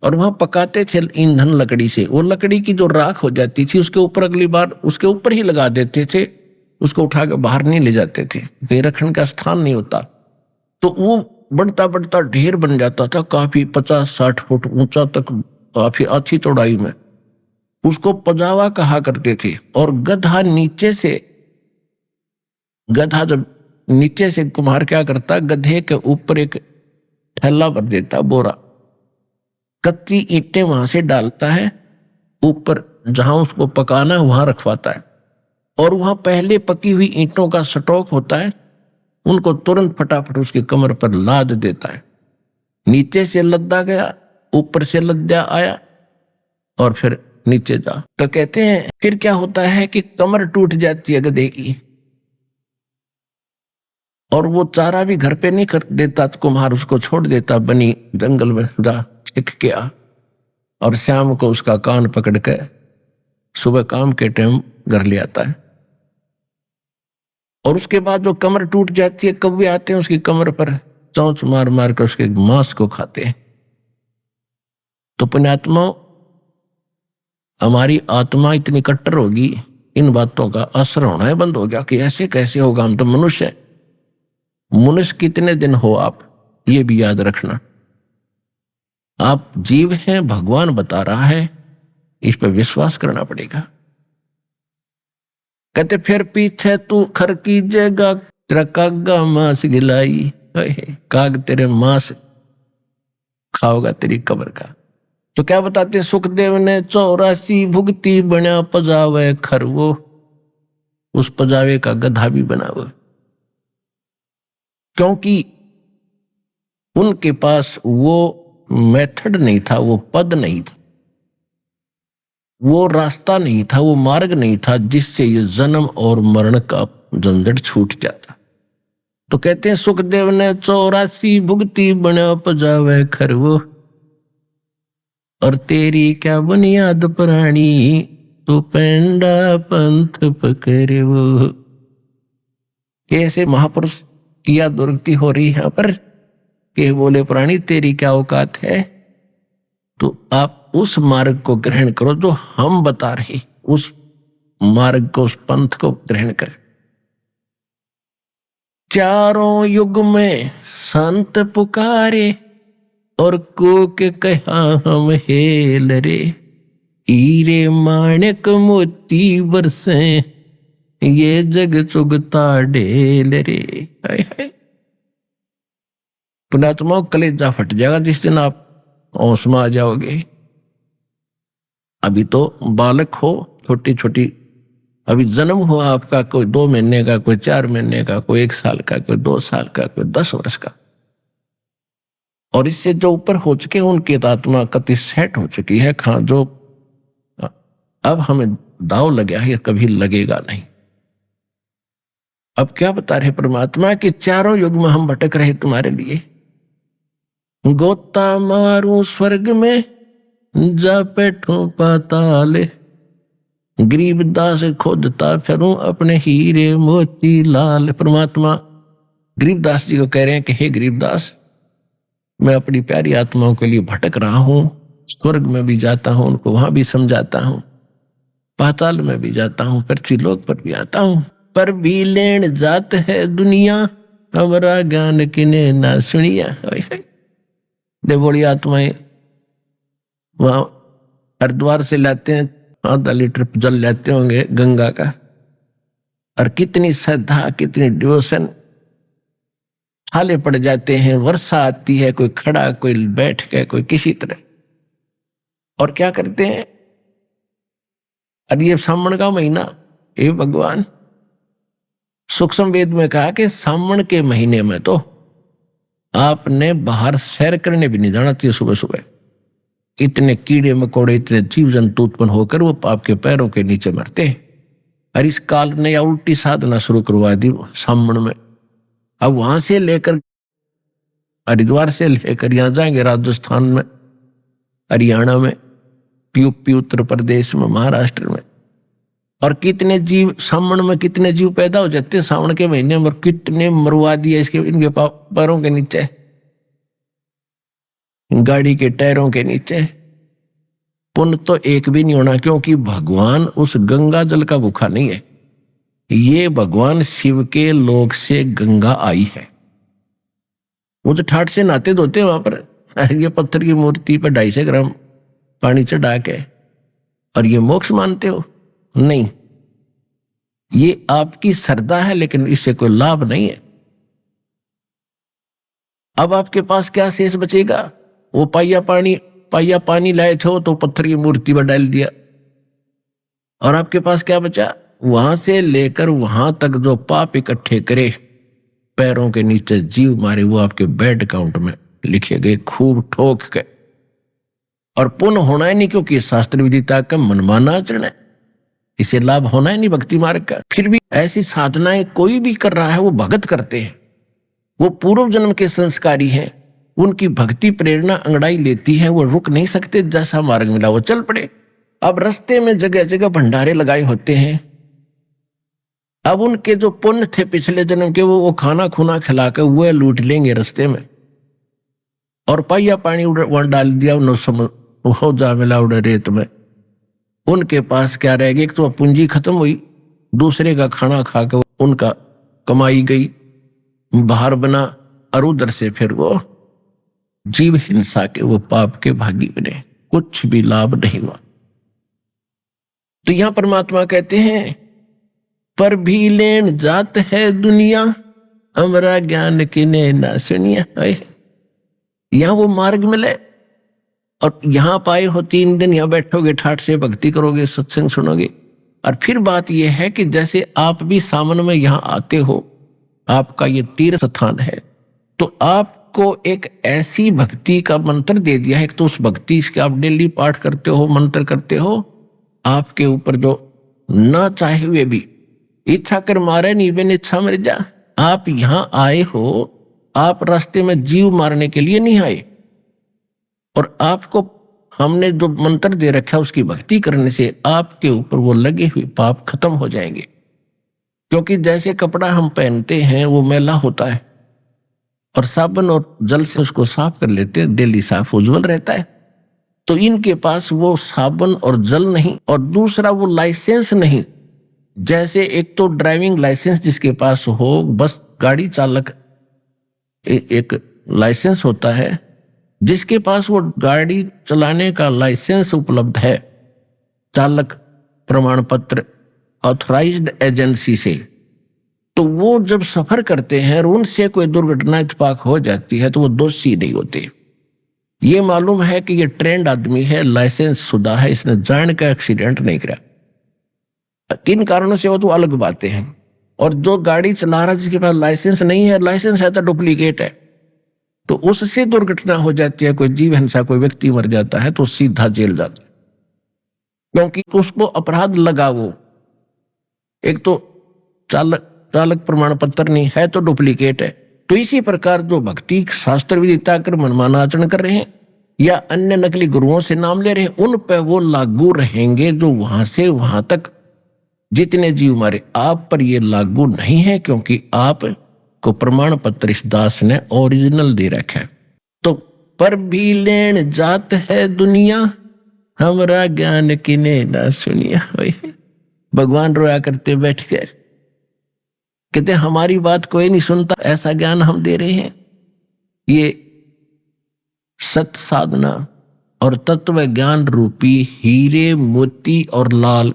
और वहां पकाते थे ईंधन लकड़ी से। वो लकड़ी की जो राख हो जाती थी उसके ऊपर अगली बार उसके ऊपर ही लगा देते थे, उसको उठा के बाहर नहीं ले जाते थे, कहीं रखने का स्थान नहीं होता। तो वो बढ़ता बढ़ता ढेर बन जाता था, काफी 50-60 फुट ऊंचा तक, काफी अच्छी चौड़ाई में। उसको पजावा कहा करते थे। और गधा नीचे से, गधा जब नीचे से कुम्हार क्या करता, गधे के ऊपर एक थैला भर देता, बोरा, कच्ची ईंटें वहां से डालता है, ऊपर जहां उसको पकाना वहां रखवाता है, और वहां पहले पकी हुई ईंटों का स्टॉक होता है, उनको तुरंत फटाफट उसकी कमर पर लाद देता है। नीचे से लद्दा गया, ऊपर से लद्दा आया, और फिर नीचे जा। तो कहते हैं फिर क्या होता है कि कमर टूट जाती है गधे की, और वो चारा भी घर पे नहीं कर देता, तो कुम्हार उसको छोड़ देता, बनी जंगल में जा छिक के आ, और शाम को उसका कान पकड़ के सुबह काम के टाइम घर ले आता है। और उसके बाद जो कमर टूट जाती है, कौवे आते हैं उसकी कमर पर चोंच मार मार कर उसके मांस को खाते हैं। तो पुण्यात्मा, हमारी आत्मा इतनी कट्टर होगी, इन बातों का असर होना है बंद हो गया कि ऐसे कैसे होगा, हम तो मनुष्य हैं। मनुष्य कितने दिन हो आप, ये भी याद रखना। आप जीव हैं, भगवान बता रहा है, इस पर विश्वास करना पड़ेगा। कहते फिर पीछे तू खर कीजेगा, तेरा कागा मांस गिलाई, काग तेरे मांस खाओगा तेरी कब्र का। तो क्या बताते सुखदेव ने 84 भुगती, बना पजावे खरवो, उस पजावे का गधा भी बना हुआ, क्योंकि उनके पास वो मेथड नहीं था, वो पद नहीं था, वो रास्ता नहीं था, वो मार्ग नहीं था जिससे ये जन्म और मरण का झंझट छूट जाता। तो कहते हैं सुखदेव ने 84 भुगती, बना पजावे खरवो, और तेरी क्या बुनियाद पुरानी, तो पेंडा पंथ पकड़े वो। कैसे महापुरुष किया दुर्गति हो रही है पर के बोले प्राणी तेरी क्या औकात है, तो आप उस मार्ग को ग्रहण करो जो हम बता रहे, उस मार्ग को, उस पंथ को ग्रहण कर। चारों युग में संत पुकारे और कोक कहा हम हेल रे, हीरे माणिक मोती बरसे ये जग चुगता ढेल रे। हाय हाय, पुणात्मा कलेजा फट जाएगा जिस दिन आप होश में आ जाओगे। अभी तो बालक हो, छोटी छोटी, अभी जन्म हुआ आपका, कोई 2 महीने का, कोई 4 महीने का, कोई 1 साल का, कोई 2 साल का, कोई 10 वर्ष का, और इससे जो ऊपर हो चुके हैं उनकी आत्मा कति सेट हो चुकी है। खां जो अब हमें दाव लगा है, कभी लगेगा नहीं। अब क्या बता रहे परमात्मा कि चारों युग में हम भटक रहे तुम्हारे लिए, गोता मारू स्वर्ग में जा बैठो पाताल, गरीबदास खोजता फिरूं अपने हीरे मोती लाल। परमात्मा गरीबदास जी को कह रहे हैं कि हे गरीबदास, मैं अपनी प्यारी आत्माओं के लिए भटक रहा हूं, स्वर्ग में भी जाता हूं, उनको वहां भी समझाता हूं, पाताल में भी जाता हूं, पृथ्वी लोक पर भी आता हूं, पर भी लेन जात है दुनिया, हमारा ज्ञान किने ना सुनिया। देवोली आत्माएं वहां हरिद्वार से लाते हैं, आधा लीटर जल लेते होंगे गंगा का, और कितनी श्रद्धा, कितनी डिवोशन, हाले पड़ जाते हैं, वर्षा आती है, कोई खड़ा, कोई बैठ के, कोई किसी तरह, और क्या करते हैं, अरे ये सावन का महीना, हे भगवान, सूक्ष्म वेद में कहा कि सावन के महीने में तो आपने बाहर सैर करने भी नहीं जाना चाहिए सुबह सुबह। इतने कीड़े मकोड़े, इतने जीव जंतु उत्पन्न होकर वो आपके पैरों के नीचे मरते हैं। और इस काल ने या उल्टी साधना शुरू करवा दी सावन में। अब वहां से लेकर हरिद्वार से लेकर यहां जाएंगे राजस्थान में, हरियाणा में, यूपी, उत्तर प्रदेश में, महाराष्ट्र में, और कितने जीव सावन में, कितने जीव पैदा हो जाते हैं सावन के महीने में, कितने मरवा दिए इसके, इनके पैरों के नीचे, गाड़ी के टायरों के नीचे। पुण्य तो एक भी नहीं होना, क्योंकि भगवान उस गंगा जल का भूखा नहीं है। ये भगवान शिव के लोक से गंगा आई है। वो तो ठाट से नहाते धोते वहां पर, ये पत्थर की मूर्ति पर 250 ग्राम पानी चढ़ा के, और ये मोक्ष मानते हो? नहीं, ये आपकी श्रद्धा है, लेकिन इससे कोई लाभ नहीं है। अब आपके पास क्या शेष बचेगा? वो पाइया पानी लाए थे तो पत्थर की मूर्ति पर डाल दिया, और आपके पास क्या बचा? वहां से लेकर वहां तक जो पाप इकट्ठे करे, पैरों के नीचे जीव मारे, वो आपके बैड अकाउंट में लिखे गए, खूब ठोक के। और पुण्य होना ही नहीं, क्योंकि शास्त्र विदिता का मनमाना आचरण है, इसे लाभ होना ही नहीं भक्ति मार्ग का। फिर भी ऐसी साधनाएं कोई भी कर रहा है, वो भगत करते हैं, वो पूर्व जन्म के संस्कारी हैं, उनकी भक्ति प्रेरणा अंगड़ाई लेती है, वो रुक नहीं सकते, जैसा मार्ग मिला वो चल पड़े। अब रास्ते में जगह जगह भंडारे लगाए होते हैं, अब उनके जो पुण्य थे पिछले जन्म के, वो खाना खुना खिला के वो लूट लेंगे रास्ते में, और पाइया पानी वहां डाल दिया, हो जा मिला उड़े रेत में। उनके पास क्या रह गया? एक तो पूंजी खत्म हुई, दूसरे का खाना खा के उनका कमाई गई, बाहर बना, और उधर से फिर वो जीव हिंसा के, वो पाप के भागी बने, कुछ भी लाभ नहीं हुआ। तो यहां परमात्मा कहते हैं, पर भी लेन जात है दुनिया, हमारा ज्ञान किने ना सुनिया। यहां वो मार्ग मिले, और यहां पाए हो 3 दिन, यहां बैठोगे, ठाठ से भक्ति करोगे, सत्संग सुनोगे। और फिर बात यह है कि जैसे आप भी सावन में यहां आते हो, आपका ये तीर्थ स्थान है, तो आपको एक ऐसी भक्ति का मंत्र दे दिया है, तो उस भक्ति के आप डेली पाठ करते हो, मंत्र करते हो, आपके ऊपर जो ना चाहे हुए भी इच्छा कर मारे नहीं बिन इच्छा मर जा। आप यहां आए हो, आप रास्ते में जीव मारने के लिए नहीं आए, और आपको हमने जो मंत्र दे रखा है उसकी भक्ति करने से आपके ऊपर वो लगे हुए पाप खत्म हो जाएंगे। क्योंकि जैसे कपड़ा हम पहनते हैं वो मैला होता है और साबुन और जल से उसको साफ कर लेते हैं, डेली साफ उज्जवल रहता है। तो इनके पास वो साबुन और जल नहीं, और दूसरा वो लाइसेंस नहीं। जैसे एक तो ड्राइविंग लाइसेंस जिसके पास हो, बस गाड़ी चालक एक लाइसेंस होता है, जिसके पास वो गाड़ी चलाने का लाइसेंस उपलब्ध है, चालक प्रमाण पत्र ऑथराइज्ड एजेंसी से, तो वो जब सफर करते हैं और उनसे कोई दुर्घटना इत्तेफाक हो जाती है तो वो दोषी नहीं होते। ये मालूम है कि ये ट्रेंड आदमी है, लाइसेंस शुदा है, इसने जान का एक्सीडेंट नहीं करा। किन कारणों से वो तो अलग बातें हैं। और जो गाड़ी चला रहा जिसके पास लाइसेंस नहीं है, लाइसेंस है तो डुप्लीकेट है, तो उससे दुर्घटना हो जाती है, कोई जीव हिंसा, कोई व्यक्ति मर जाता है तो सीधा जेल जाता है, क्योंकि उसको अपराध लगा। वो एक तो चालक प्रमाण पत्र नहीं है तो डुप्लीकेट है। तो इसी प्रकार जो भक्ति शास्त्र विदिता कर मनमाना आचरण कर रहे हैं या अन्य नकली गुरुओं से नाम ले रहे हैं, उन पर वो लागू रहेंगे जो वहां से वहां तक जितने जीव मारे। आप पर ये लागू नहीं है, क्योंकि आप को प्रमाण पत्र इस दास ने ओरिजिनल दे रखा है। तो पर भी लेन जात है दुनिया, हमरा ज्ञान किने ना सुनिया। भगवान रोया करते बैठ कर, कहते हमारी बात कोई नहीं सुनता, ऐसा ज्ञान हम दे रहे हैं। ये सत साधना और तत्व ज्ञान रूपी हीरे मोती और लाल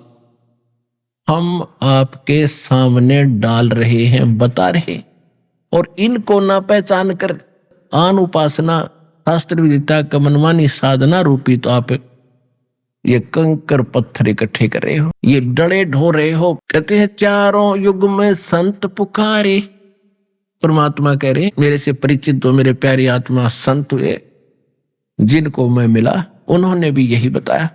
हम आपके सामने डाल रहे हैं, बता रहे। और इनको ना पहचान कर आन उपासना शास्त्र विदिता का मनमानी साधना रूपी तो आप ये कंकर पत्थर इकट्ठे कर रहे हो, ये डले ढो रहे हो। कहते हैं चारों युग में संत पुकारे, परमात्मा कह रहे मेरे से परिचित दो मेरे प्यारी आत्मा संत हुए जिनको मैं मिला, उन्होंने भी यही बताया।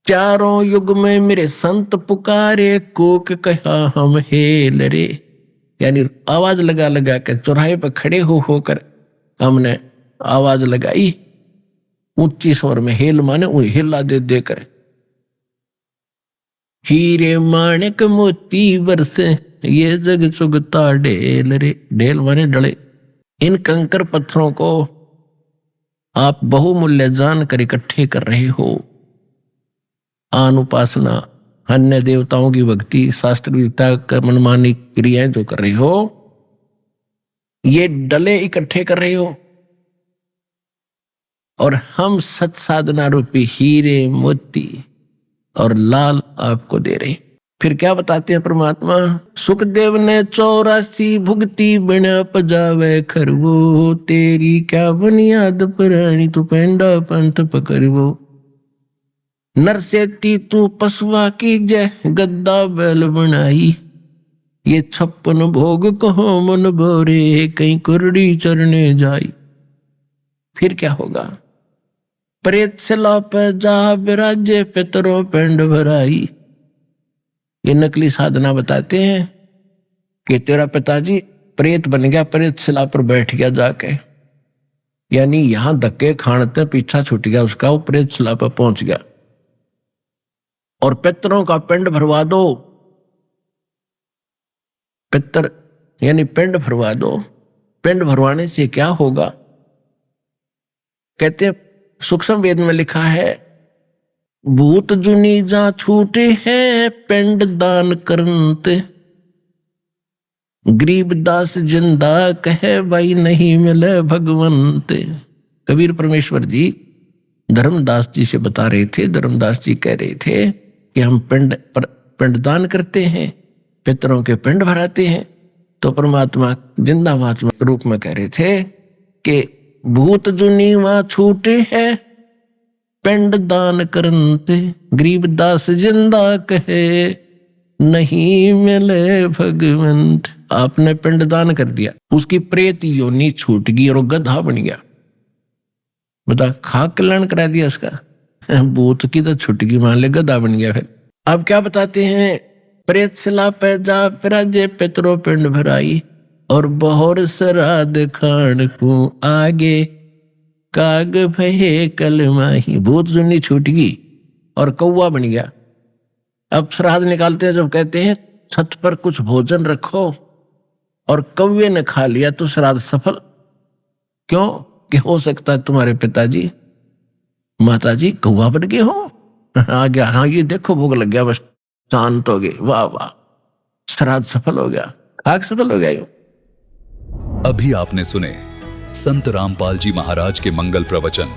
चारों युग में मेरे संत पुकारे, कोक कहा हम हेल रे, यानी आवाज लगा लगा कर चौराहे पर खड़े होकर हमने आवाज लगाई ऊंची स्वर में। हेल माने हिला दे देकर, हीरे माणिक मोती बरसे ये जग चुगता ढेल रे, ढेल माने डले। इन कंकर पत्थरों को आप बहुमूल्य जानकर इकट्ठे कर रहे हो। आन उपासना, अन्य देवताओं की भक्ति, शास्त्र विदिता का मनमानी क्रियाएं जो कर रहे हो, ये डले इकट्ठे कर रहे हो। और हम सत साधना रूपी हीरे मोती और लाल आपको दे रहे। फिर क्या बताते हैं परमात्मा, सुखदेव ने 84 भुगती बिना पजावे खरवो, तेरी क्या बुनियाद पुरानी तू पेंडा पंथ पकड़वो। नरसेती तू पशुआ की जय गद्दा बैल बनाई, ये 56 भोग कहो मन भोरे कहीं कुरड़ी चरने जाई। फिर क्या होगा, प्रेत सिला पे जा विराजे पितरों पेंड भराई। ये नकली साधना बताते हैं कि तेरा पिताजी प्रेत बन गया, प्रेत शिला पर बैठ गया जाके, यानी यहां धक्के खानते पीछा छूट गया उसका, वो प्रेत शिला पर पहुंच गया। और पितरों का पिंड भरवा दो, पितर यानी पिंड भरवा दो। पिंड भरवाने से क्या होगा, कहते सूक्ष्म वेद में लिखा है, भूत जुनी जा छूटे हैं पिंड दान करते, गरीब दास जिंदा कहे भाई नहीं मिले भगवंत। कबीर परमेश्वर जी धर्मदास जी से बता रहे थे, धर्मदास जी कह रहे थे कि हम पिंड दान करते हैं, पितरों के पिंड भराते हैं। तो परमात्मा जिंदा महात्मा रूप में कह रहे थे कि भूत जुनी वहां छूटे है पिंड दान करते, गरीब दास जिंदा कहे नहीं मिले भगवंत। आपने पिंड दान कर दिया, उसकी प्रेत योनि छूट गई और गधा बन गया। बता, खाक कल्याण करा दिया उसका, भूत की तो छुट गई, मान ले गधा बन गया। फिर अब क्या बताते हैं, प्रेत शिला पे जा विराजे पितरों पिंड भराई, और बहुर श्राद्ध खान को आगे काग भये कल माही, भूत जुनी छूट गई और कौवा बन गया। अब श्राद्ध निकालते हैं, जब कहते हैं छत पर कुछ भोजन रखो और कौवे ने खा लिया तो श्राद्ध सफल। क्यों? कि हो सकता है तुम्हारे पिताजी माताजी कौवा बन गए हो। आ गया, हाँ ये देखो भोग लग गया, बस शांत हो गए, वाह वाह, श्राद्ध सफल हो गया, खाक सफल हो गया। यूं अभी आपने सुने संत रामपाल जी महाराज के मंगल प्रवचन।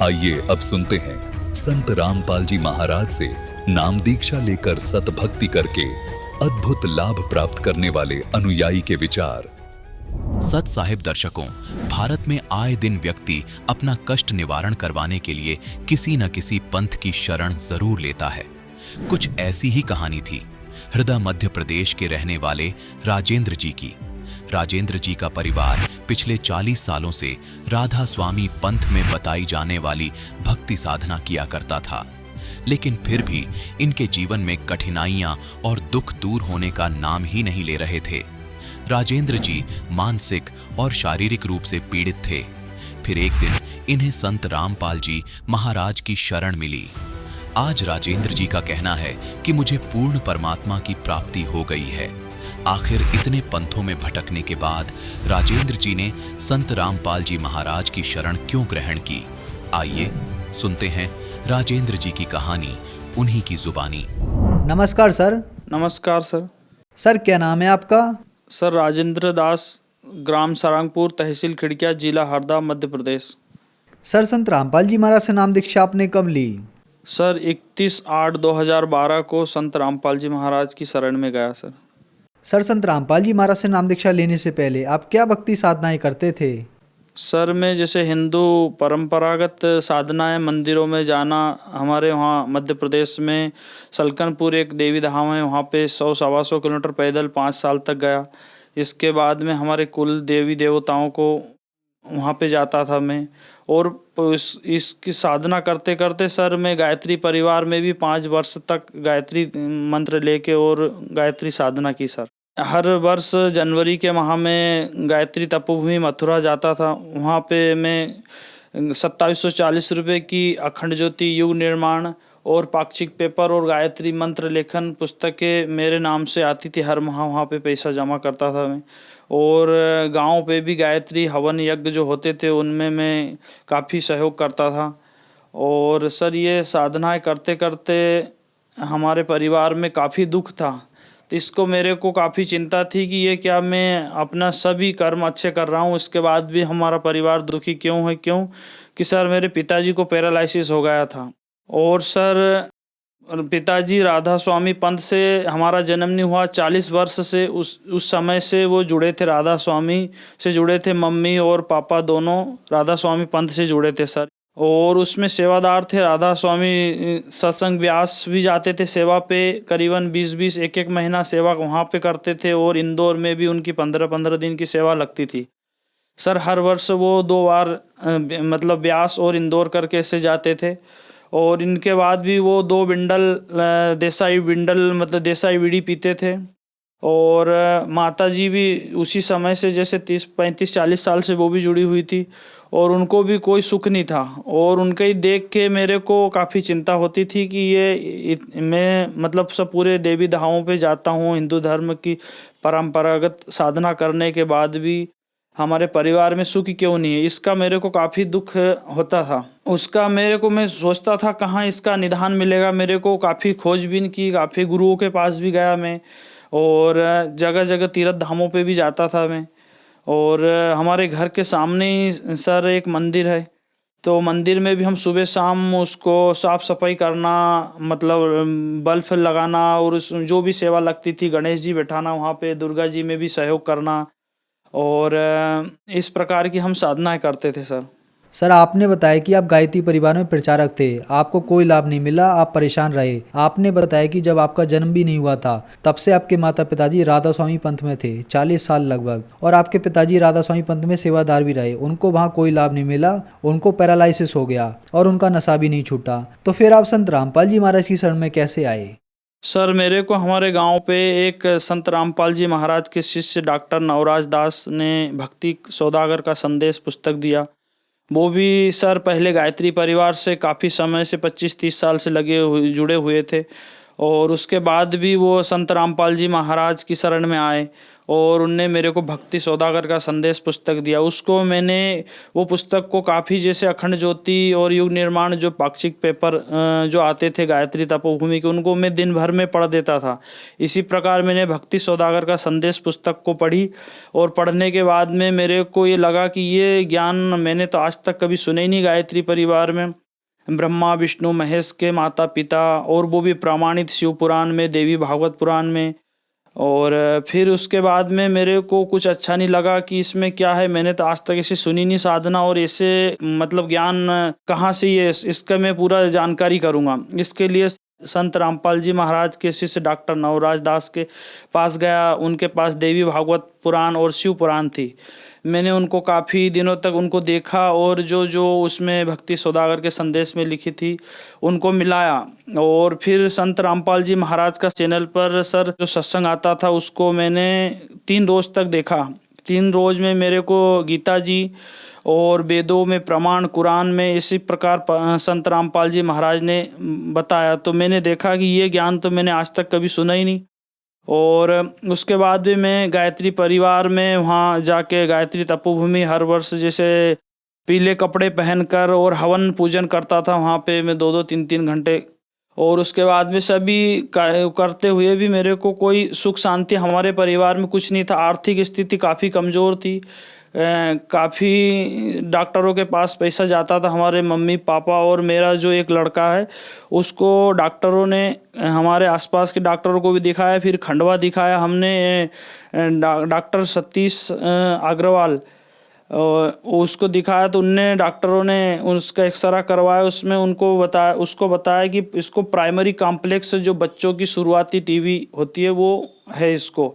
आइए अब सुनते हैं संत रामपाल जी महाराज से नाम दीक्षा लेकर सतभक्ति करके अद्भुत लाभ प्राप्त करने वाले अनुयायी के विचार। सत साहिब दर्शकों, भारत में आए दिन व्यक्ति अपना कष्ट निवारण करवाने के लिए किसी न किसी पंथ की शरण जरूर लेता है। कुछ ऐसी ही कहानी थी हृदय मध्य प्रदेश के रहने वाले राजेंद्र जी की। राजेंद्र जी का परिवार पिछले 40 सालों से राधा स्वामी पंथ में बताई जाने वाली भक्ति साधना किया करता था, लेकिन फिर भी इनके जीवन में कठिनाइयां और दुख दूर होने का नाम ही नहीं ले रहे थे। राजेंद्र जी मानसिक और शारीरिक रूप से पीड़ित थे। फिर एक दिन इन्हें संत रामपाल जी महाराज की शरण मिली। आज राजेंद्र जी का कहना है कि मुझे पूर्ण परमात्मा की प्राप्ति हो गई है। आखिर इतने पंथों में भटकने के बाद राजेंद्र जी ने संत रामपाल जी महाराज की शरण क्यों ग्रहण की? आइए सुनते हैं राजेंद्र जी की कहानी उन्हीं की जुबानी। नमस्कार सर। नमस्कार सर। सर क्या नाम है आपका? सर राजेंद्र दास, ग्राम सारंगपुर, तहसील खिड़किया, जिला हरदा, मध्य प्रदेश। सर संत रामपाल जी महाराज से नाम दीक्षा आपने कब ली? सर 31/8/2012 को संत रामपाल जी महाराज की शरण में गया सर। सर संत रामपाल जी महाराज से नाम दीक्षा लेने से पहले आप क्या भक्ति साधनाएं करते थे? सर मैं जैसे हिंदू परंपरागत साधनाएं, मंदिरों में जाना, हमारे वहाँ मध्य प्रदेश में सलकनपुर एक देवी धाम है, वहाँ पे 100-125 किलोमीटर पैदल 5 साल तक गया। इसके बाद में हमारे कुल देवी देवताओं को वहाँ पे जाता था मैं। और इसकी साधना करते करते सर मैं गायत्री परिवार में भी 5 वर्ष तक गायत्री मंत्र लेके और गायत्री साधना की सर। हर वर्ष जनवरी के माह में गायत्री तपोभूमि मथुरा जाता था। वहाँ पे मैं 2740 रुपये की अखंड ज्योति, युग निर्माण और पाक्षिक पेपर और गायत्री मंत्र लेखन पुस्तकें मेरे नाम से आती थी। हर माह वहाँ पे पैसा जमा करता था मैं। और गांव पे भी गायत्री हवन यज्ञ जो होते थे उनमें मैं काफ़ी सहयोग करता था। और सर ये साधनाएं करते करते हमारे परिवार में काफ़ी दुख था, तो इसको मेरे को काफ़ी चिंता थी कि ये क्या मैं अपना सभी कर्म अच्छे कर रहा हूँ, इसके बाद भी हमारा परिवार दुखी क्यों है। क्यों कि सर मेरे पिताजी को पैरालिसिस हो गया था। और सर पिताजी राधा स्वामी पंथ से हमारा जन्म नहीं हुआ। 40 वर्ष से उस समय से वो जुड़े थे, राधा स्वामी से जुड़े थे। मम्मी और पापा दोनों राधा स्वामी पंथ से जुड़े थे सर। और उसमें सेवादार थे। राधा स्वामी सत्संग व्यास भी जाते थे सेवा पे, करीबन 20-20 एक महीना सेवा वहाँ पे करते थे। और इंदौर में भी उनकी 15-15 दिन की सेवा लगती थी सर। हर वर्ष वो 2 बार मतलब व्यास और इंदौर करके ऐसे जाते थे। और इनके बाद भी वो 2 बिंडल देसाई बिंडल मतलब देसाई बीड़ी पीते थे। और माता जी भी उसी समय से जैसे 30-35-40 साल से वो भी जुड़ी हुई थी और उनको भी कोई सुख नहीं था। और उनके ही देख के मेरे को काफ़ी चिंता होती थी कि ये मैं मतलब सब पूरे देवी धामों पे जाता हूँ, हिंदू धर्म की परंपरागत साधना करने के बाद भी हमारे परिवार में सुख क्यों नहीं है, इसका मेरे को काफ़ी दुख होता था। उसका मेरे को मैं सोचता था कहाँ इसका निदान मिलेगा। मेरे को काफ़ी खोजबीन की, काफ़ी गुरुओं के पास भी गया मैं और जगह जगह तीर्थ धामों पे भी जाता था मैं। और हमारे घर के सामने ही सर एक मंदिर है, तो मंदिर में भी हम सुबह शाम उसको साफ़ सफाई करना, मतलब बल्ब लगाना और उस जो भी सेवा लगती थी, गणेश जी बैठाना वहाँ पे, दुर्गा जी में भी सहयोग करना। और इस प्रकार की हम साधनाएं करते थे सर। सर आपने बताया कि आप गायत्री परिवार में प्रचारक थे, आपको कोई लाभ नहीं मिला, आप परेशान रहे। आपने बताया कि जब आपका जन्म भी नहीं हुआ था तब से आपके माता पिताजी राधा स्वामी पंथ में थे 40 साल लगभग, और आपके पिताजी राधा स्वामी पंथ में सेवादार भी रहे। उनको वहाँ कोई लाभ नहीं मिला, उनको पैरालिसिस हो गया और उनका नशा भी नहीं छूटा। तो फिर आप संत रामपाल जी महाराज की शरण में कैसे आए? सर मेरे को हमारे गांव पे एक संत रामपाल जी महाराज के शिष्य डॉक्टर नवराज दास ने भक्ति सौदागर का संदेश पुस्तक दिया। वो भी सर पहले गायत्री परिवार से काफ़ी समय से 25-30 साल से जुड़े हुए थे। और उसके बाद भी वो संत रामपाल जी महाराज की शरण में आए और उनने मेरे को भक्ति सौदागर का संदेश पुस्तक दिया। उसको मैंने वो पुस्तक को काफ़ी, जैसे अखंड ज्योति और युग निर्माण जो पाक्षिक पेपर जो आते थे गायत्री तपोभूमि के, उनको मैं दिन भर में पढ़ देता था। इसी प्रकार मैंने भक्ति सौदागर का संदेश पुस्तक को पढ़ी और पढ़ने के बाद में मेरे को ये लगा कि ये ज्ञान मैंने तो आज तक कभी सुने ही नहीं गायत्री परिवार में। ब्रह्मा विष्णु महेश के माता पिता, और वो भी प्रमाणित शिव पुराण में, देवी भागवत पुराण में। और फिर उसके बाद में मेरे को कुछ अच्छा नहीं लगा कि इसमें क्या है, मैंने तो आज तक ऐसे सुनी नहीं साधना, और ऐसे मतलब ज्ञान कहाँ से ये, इसका मैं पूरा जानकारी करूँगा। इसके लिए संत रामपाल जी महाराज के शिष्य डॉक्टर नवराज दास के पास गया। उनके पास देवी भागवत पुराण और शिव पुराण थी। मैंने उनको काफ़ी दिनों तक उनको देखा और जो जो उसमें भक्ति सौदागर के संदेश में लिखी थी उनको मिलाया। और फिर संत रामपाल जी महाराज का चैनल पर सर जो सत्संग आता था उसको मैंने 3 रोज़ तक देखा। 3 रोज़ में मेरे को गीता जी और वेदों में प्रमाण, कुरान में इसी प्रकार संत रामपाल जी महाराज ने बताया। तो मैंने देखा कि ये ज्ञान तो मैंने आज तक कभी सुना ही नहीं। और उसके बाद भी मैं गायत्री परिवार में वहाँ जाके गायत्री तपोभूमि हर वर्ष जैसे पीले कपड़े पहनकर और हवन पूजन करता था वहाँ पे मैं 2-2, 3-3 घंटे। और उसके बाद में सभी करते हुए भी मेरे को कोई सुख शांति हमारे परिवार में कुछ नहीं था। आर्थिक स्थिति काफ़ी कमज़ोर थी। काफ़ी डॉक्टरों के पास पैसा जाता था। हमारे मम्मी पापा और मेरा जो एक लड़का है उसको डॉक्टरों ने, हमारे आसपास के डॉक्टरों को भी दिखाया, फिर खंडवा दिखाया हमने डॉक्टर सतीश अग्रवाल, उसको दिखाया। तो उनने डॉक्टरों ने उसका एक्सरा करवाया। उसमें उसको बताया कि इसको प्राइमरी कॉम्प्लेक्स जो बच्चों की शुरुआती टीबी होती है वो है इसको,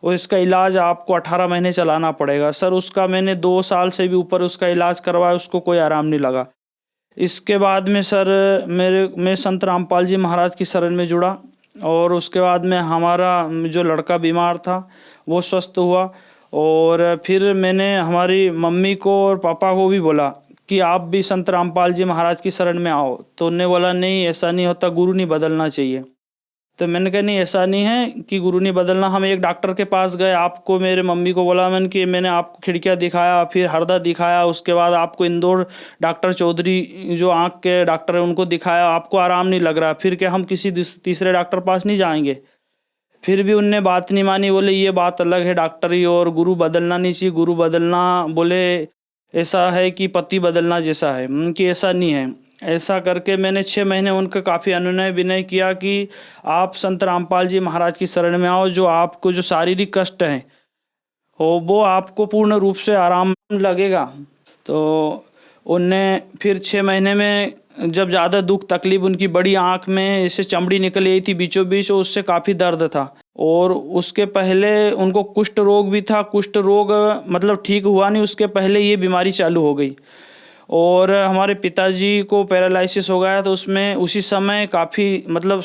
और इसका इलाज आपको 18 महीने चलाना पड़ेगा। सर उसका मैंने 2 साल से भी ऊपर उसका इलाज करवाया, उसको कोई आराम नहीं लगा। इसके बाद में सर मैं संत रामपाल जी महाराज की शरण में जुड़ा और उसके बाद में हमारा जो लड़का बीमार था वो स्वस्थ हुआ। और फिर मैंने हमारी मम्मी को और पापा को भी बोला कि आप भी संत रामपाल जी महाराज की शरण में आओ। तो उन्होंने बोला नहीं ऐसा नहीं होता, गुरु नहीं बदलना चाहिए। तो मैंने कहा नहीं ऐसा नहीं है कि गुरु नहीं बदलना। हम एक डॉक्टर के पास गए, आपको मेरे मम्मी को बोला मैंने आपको खिड़कियाँ दिखाया, फिर हरदा दिखाया, उसके बाद आपको इंदौर डॉक्टर चौधरी जो आँख के डॉक्टर है उनको दिखाया, आपको आराम नहीं लग रहा, फिर क्या हम किसी तीसरे डॉक्टर पास नहीं जाएंगे। फिर भी उनने बात नहीं मानी, बोले ये बात अलग है डॉक्टरी और गुरु बदलना नहीं चाहिए। गुरु बदलना बोले ऐसा है कि पति बदलना जैसा है, कि ऐसा नहीं है। ऐसा करके मैंने 6 महीने उनका काफ़ी अनुनय विनय किया कि आप संत रामपाल जी महाराज की शरण में आओ, जो आपको जो शारीरिक कष्ट हैं वो आपको पूर्ण रूप से आराम लगेगा। तो उनने फिर 6 महीने में जब ज़्यादा दुख तकलीफ, उनकी बड़ी आँख में इससे चमड़ी निकल आई थी बीचों बीच, उससे काफ़ी दर्द था। और उसके पहले उनको कुष्ठ रोग भी था। कुष्ठ रोग मतलब ठीक हुआ नहीं, उसके पहले ये बीमारी चालू हो गई। और हमारे पिताजी को पैरालिसिस हो गया, तो उसमें उसी समय काफ़ी मतलब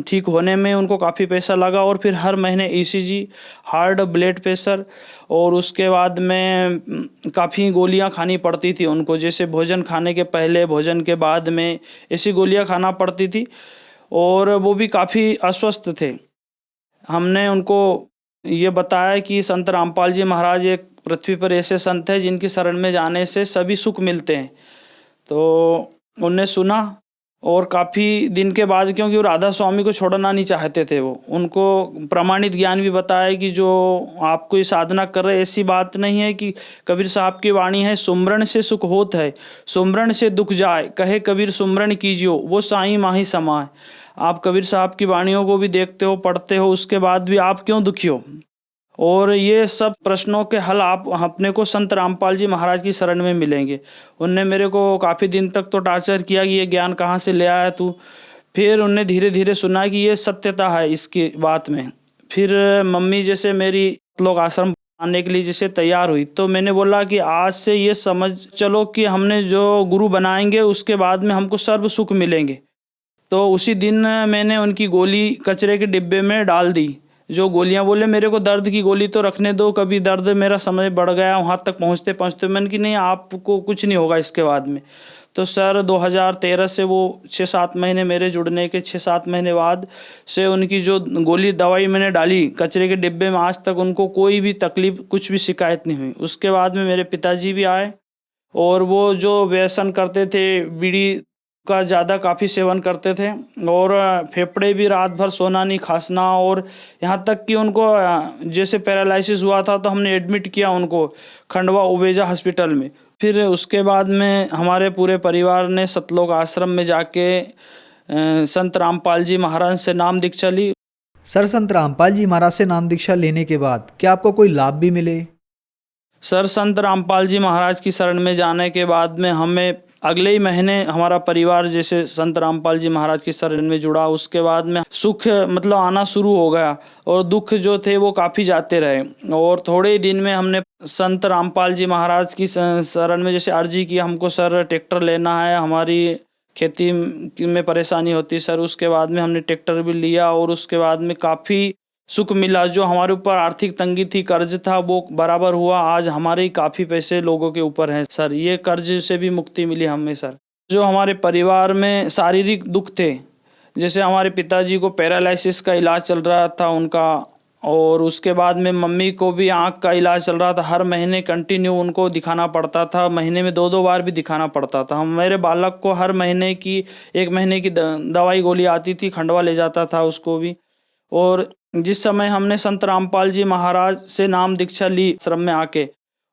ठीक होने में उनको काफ़ी पैसा लगा। और फिर हर महीने ECG, हार्ट, ब्लड प्रेशर, और उसके बाद में काफ़ी गोलियां खानी पड़ती थी उनको, जैसे भोजन खाने के पहले, भोजन के बाद में ऐसी गोलियां खाना पड़ती थी। और वो भी काफ़ी अस्वस्थ थे। हमने उनको ये बताया कि संत रामपाल जी महाराज एक पृथ्वी पर ऐसे संत हैं जिनकी शरण में जाने से सभी सुख मिलते हैं। तो उनने सुना और काफ़ी दिन के बाद, क्योंकि वो राधा स्वामी को छोड़ना नहीं चाहते थे, वो उनको प्रमाणित ज्ञान भी बताया कि जो आप कोई साधना कर रहे, ऐसी बात नहीं है कि कबीर साहब की वाणी है, सुमरण से सुख होत है, सुमरण से दुख जाए, कहे कबीर सुमरण कीजियो, वो साईं माही समाए। आप कबीर साहब की वाणियों को भी देखते हो, पढ़ते हो, उसके बाद भी आप क्यों दुखी हो? और ये सब प्रश्नों के हल आप अपने को संत रामपाल जी महाराज की शरण में मिलेंगे। उनने मेरे को काफ़ी दिन तक तो टार्चर किया कि ये ज्ञान कहाँ से ले आया तू। फिर उनने धीरे धीरे सुना कि ये सत्यता है इसकी बात में। फिर मम्मी जैसे मेरी लोग आश्रम आने के लिए जैसे तैयार हुई, तो मैंने बोला कि आज से ये समझ चलो कि हमने जो गुरु बनाएंगे उसके बाद में हमको सर्व सुख मिलेंगे। तो उसी दिन मैंने उनकी गोली कचरे के डिब्बे में डाल दी। जो गोलियां, बोले मेरे को दर्द की गोली तो रखने दो, कभी दर्द मेरा समय बढ़ गया वहाँ तक पहुँचते पहुँचते। मैंने कि नहीं आपको कुछ नहीं होगा इसके बाद में। तो सर 2013 से वो 6-7 महीने, मेरे जुड़ने के 6-7 महीने बाद से उनकी जो गोली दवाई मैंने डाली कचरे के डिब्बे में, आज तक उनको कोई भी तकलीफ, कुछ भी शिकायत नहीं हुई। उसके बाद में मेरे पिताजी भी आए और वो जो व्यसन करते थे, बीड़ी का ज़्यादा काफ़ी सेवन करते थे और फेफड़े भी, रात भर सोना नहीं, खांसना, और यहाँ तक कि उनको जैसे पैरालिसिस हुआ था तो हमने एडमिट किया उनको खंडवा उबेजा हॉस्पिटल में। फिर उसके बाद में हमारे पूरे परिवार ने सतलोक आश्रम में जाके संत रामपाल जी महाराज से नाम दीक्षा ली। सर, संत रामपाल जी महाराज से नाम दीक्षा लेने के बाद क्या आपको कोई लाभ भी मिले? सर, संत रामपाल जी महाराज की शरण में जाने के बाद में हमें अगले ही महीने हमारा परिवार जैसे संत रामपाल जी महाराज की शरण में जुड़ा, उसके बाद में सुख मतलब आना शुरू हो गया और दुख जो थे वो काफ़ी जाते रहे। और थोड़े ही दिन में हमने संत रामपाल जी महाराज की शरण में जैसे अर्जी की, हमको सर ट्रैक्टर लेना है, हमारी खेती में परेशानी होती सर। उसके बाद में हमने ट्रैक्टर भी लिया और उसके बाद में काफ़ी सुख मिला। जो हमारे ऊपर आर्थिक तंगी थी, कर्ज था, वो बराबर हुआ। आज हमारे काफ़ी पैसे लोगों के ऊपर हैं सर, ये कर्ज से भी मुक्ति मिली हमें सर। जो हमारे परिवार में शारीरिक दुख थे, जैसे हमारे पिताजी को पैरालिसिस का इलाज चल रहा था उनका, और उसके बाद में मम्मी को भी आँख का इलाज चल रहा था। हर महीने कंटिन्यू उनको दिखाना पड़ता था, महीने में 2-2 बार भी दिखाना पड़ता था। मेरे बालक को हर महीने की 1 महीने की दवाई गोली आती थी, खंडवा ले जाता था उसको भी। और जिस समय हमने संत रामपाल जी महाराज से नाम दीक्षा ली आश्रम में आके,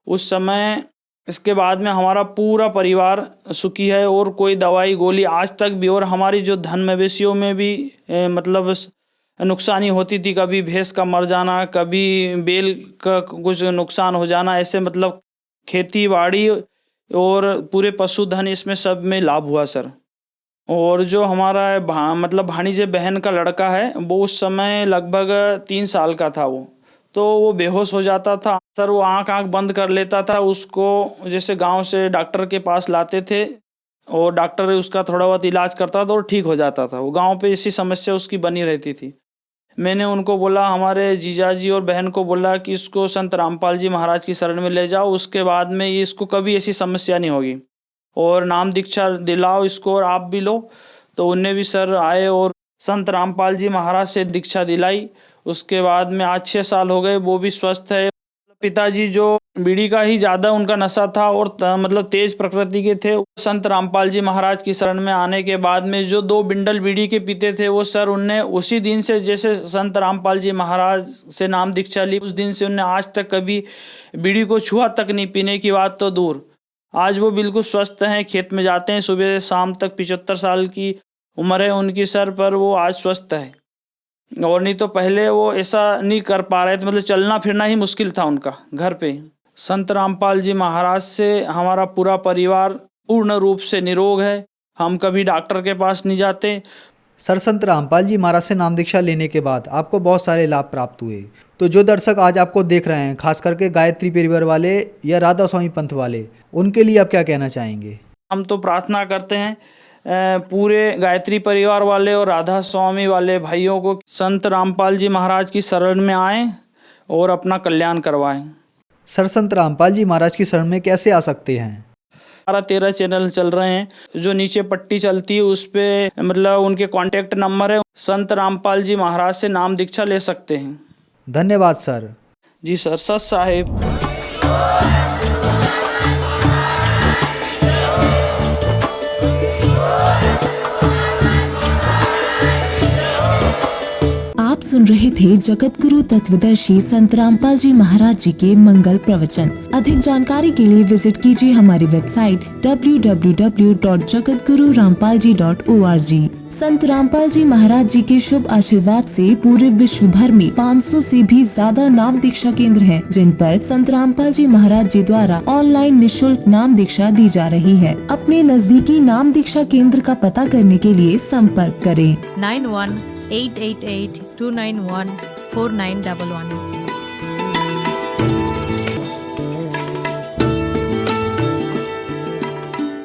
उस समय इसके बाद में हमारा पूरा परिवार सुखी है और कोई दवाई गोली आज तक भी, और हमारी जो धन मवेशियों में भी मतलब नुकसानी होती थी, कभी भैंस का मर जाना, कभी बैल का कुछ नुकसान हो जाना, ऐसे मतलब खेती बाड़ी और पूरे पशुधन इसमें सब में लाभ हुआ सर। और जो हमारा मतलब भाणीजे बहन का लड़का है, वो उस समय लगभग 3 साल का था तो वो बेहोश हो जाता था सर। वो आँख बंद कर लेता था। उसको जैसे गांव से डॉक्टर के पास लाते थे और डॉक्टर उसका थोड़ा बहुत इलाज करता था और ठीक हो जाता था। वो गांव पे ऐसी समस्या उसकी बनी रहती थी। मैंने उनको बोला, हमारे जीजाजी और बहन को बोला कि इसको संत रामपाल जी महाराज की शरण में ले जाओ, उसके बाद में ये इसको कभी ऐसी समस्या नहीं होगी और नाम दीक्षा दिलाओ इसको और आप भी लो। तो उनने भी सर आए और संत रामपाल जी महाराज से दीक्षा दिलाई। उसके बाद में आज 6 साल हो गए, वो भी स्वस्थ है। पिताजी जो बीड़ी का ही ज़्यादा उनका नशा था और मतलब तेज प्रकृति के थे, संत रामपाल जी महाराज की शरण में आने के बाद में जो 2 बिंडल बीड़ी के पीते थे, वो सर उनने उसी दिन से, जैसे संत रामपाल जी महाराज से नाम दीक्षा ली, उस दिन से उनने आज तक कभी बीड़ी को छुआ तक नहीं, पीने की बात तो दूर। आज वो बिल्कुल स्वस्थ हैं, खेत में जाते हैं सुबह से शाम तक। 75 साल की उम्र है उनकी सर, पर वो आज स्वस्थ है। और नहीं तो पहले वो ऐसा नहीं कर पा रहे थे, मतलब चलना फिरना ही मुश्किल था उनका घर पे। संत रामपाल जी महाराज से हमारा पूरा परिवार पूर्ण रूप से निरोग है। हम कभी डॉक्टर के पास नहीं जाते। सर, संत रामपाल जी महाराज से नाम दीक्षा लेने के बाद आपको बहुत सारे लाभ प्राप्त हुए। तो जो दर्शक आज आपको देख रहे हैं, खास करके गायत्री परिवार वाले या राधा स्वामी पंथ वाले, उनके लिए आप क्या कहना चाहेंगे? हम तो प्रार्थना करते हैं पूरे गायत्री परिवार वाले और राधा स्वामी वाले भाइयों को संत रामपाल जी महाराज की शरण में आएं और अपना कल्याण करवाएं। सर, संत रामपाल जी महाराज की शरण में कैसे आ सकते हैं? 13 चैनल चल रहे हैं, जो नीचे पट्टी चलती है उस पे मतलब उनके कॉन्टेक्ट नंबर है। संत रामपाल जी महाराज से नाम दीक्षा ले सकते हैं। धन्यवाद सर। जी सर, सत साहेब। आप सुन रहे थे जगत गुरु तत्वदर्शी संत रामपाल जी महाराज जी के मंगल प्रवचन। अधिक जानकारी के लिए विजिट कीजिए हमारी वेबसाइट www.jagatgururampalji.org। संत रामपाल जी महाराज जी के शुभ आशीर्वाद से पूरे विश्व भर में 500 से भी ज्यादा नाम दीक्षा केंद्र हैं, जिन पर संत रामपाल जी महाराज जी द्वारा ऑनलाइन निशुल्क नाम दीक्षा दी जा रही है। अपने नजदीकी नाम दीक्षा केंद्र का पता करने के लिए संपर्क करें 91 888 291 4911।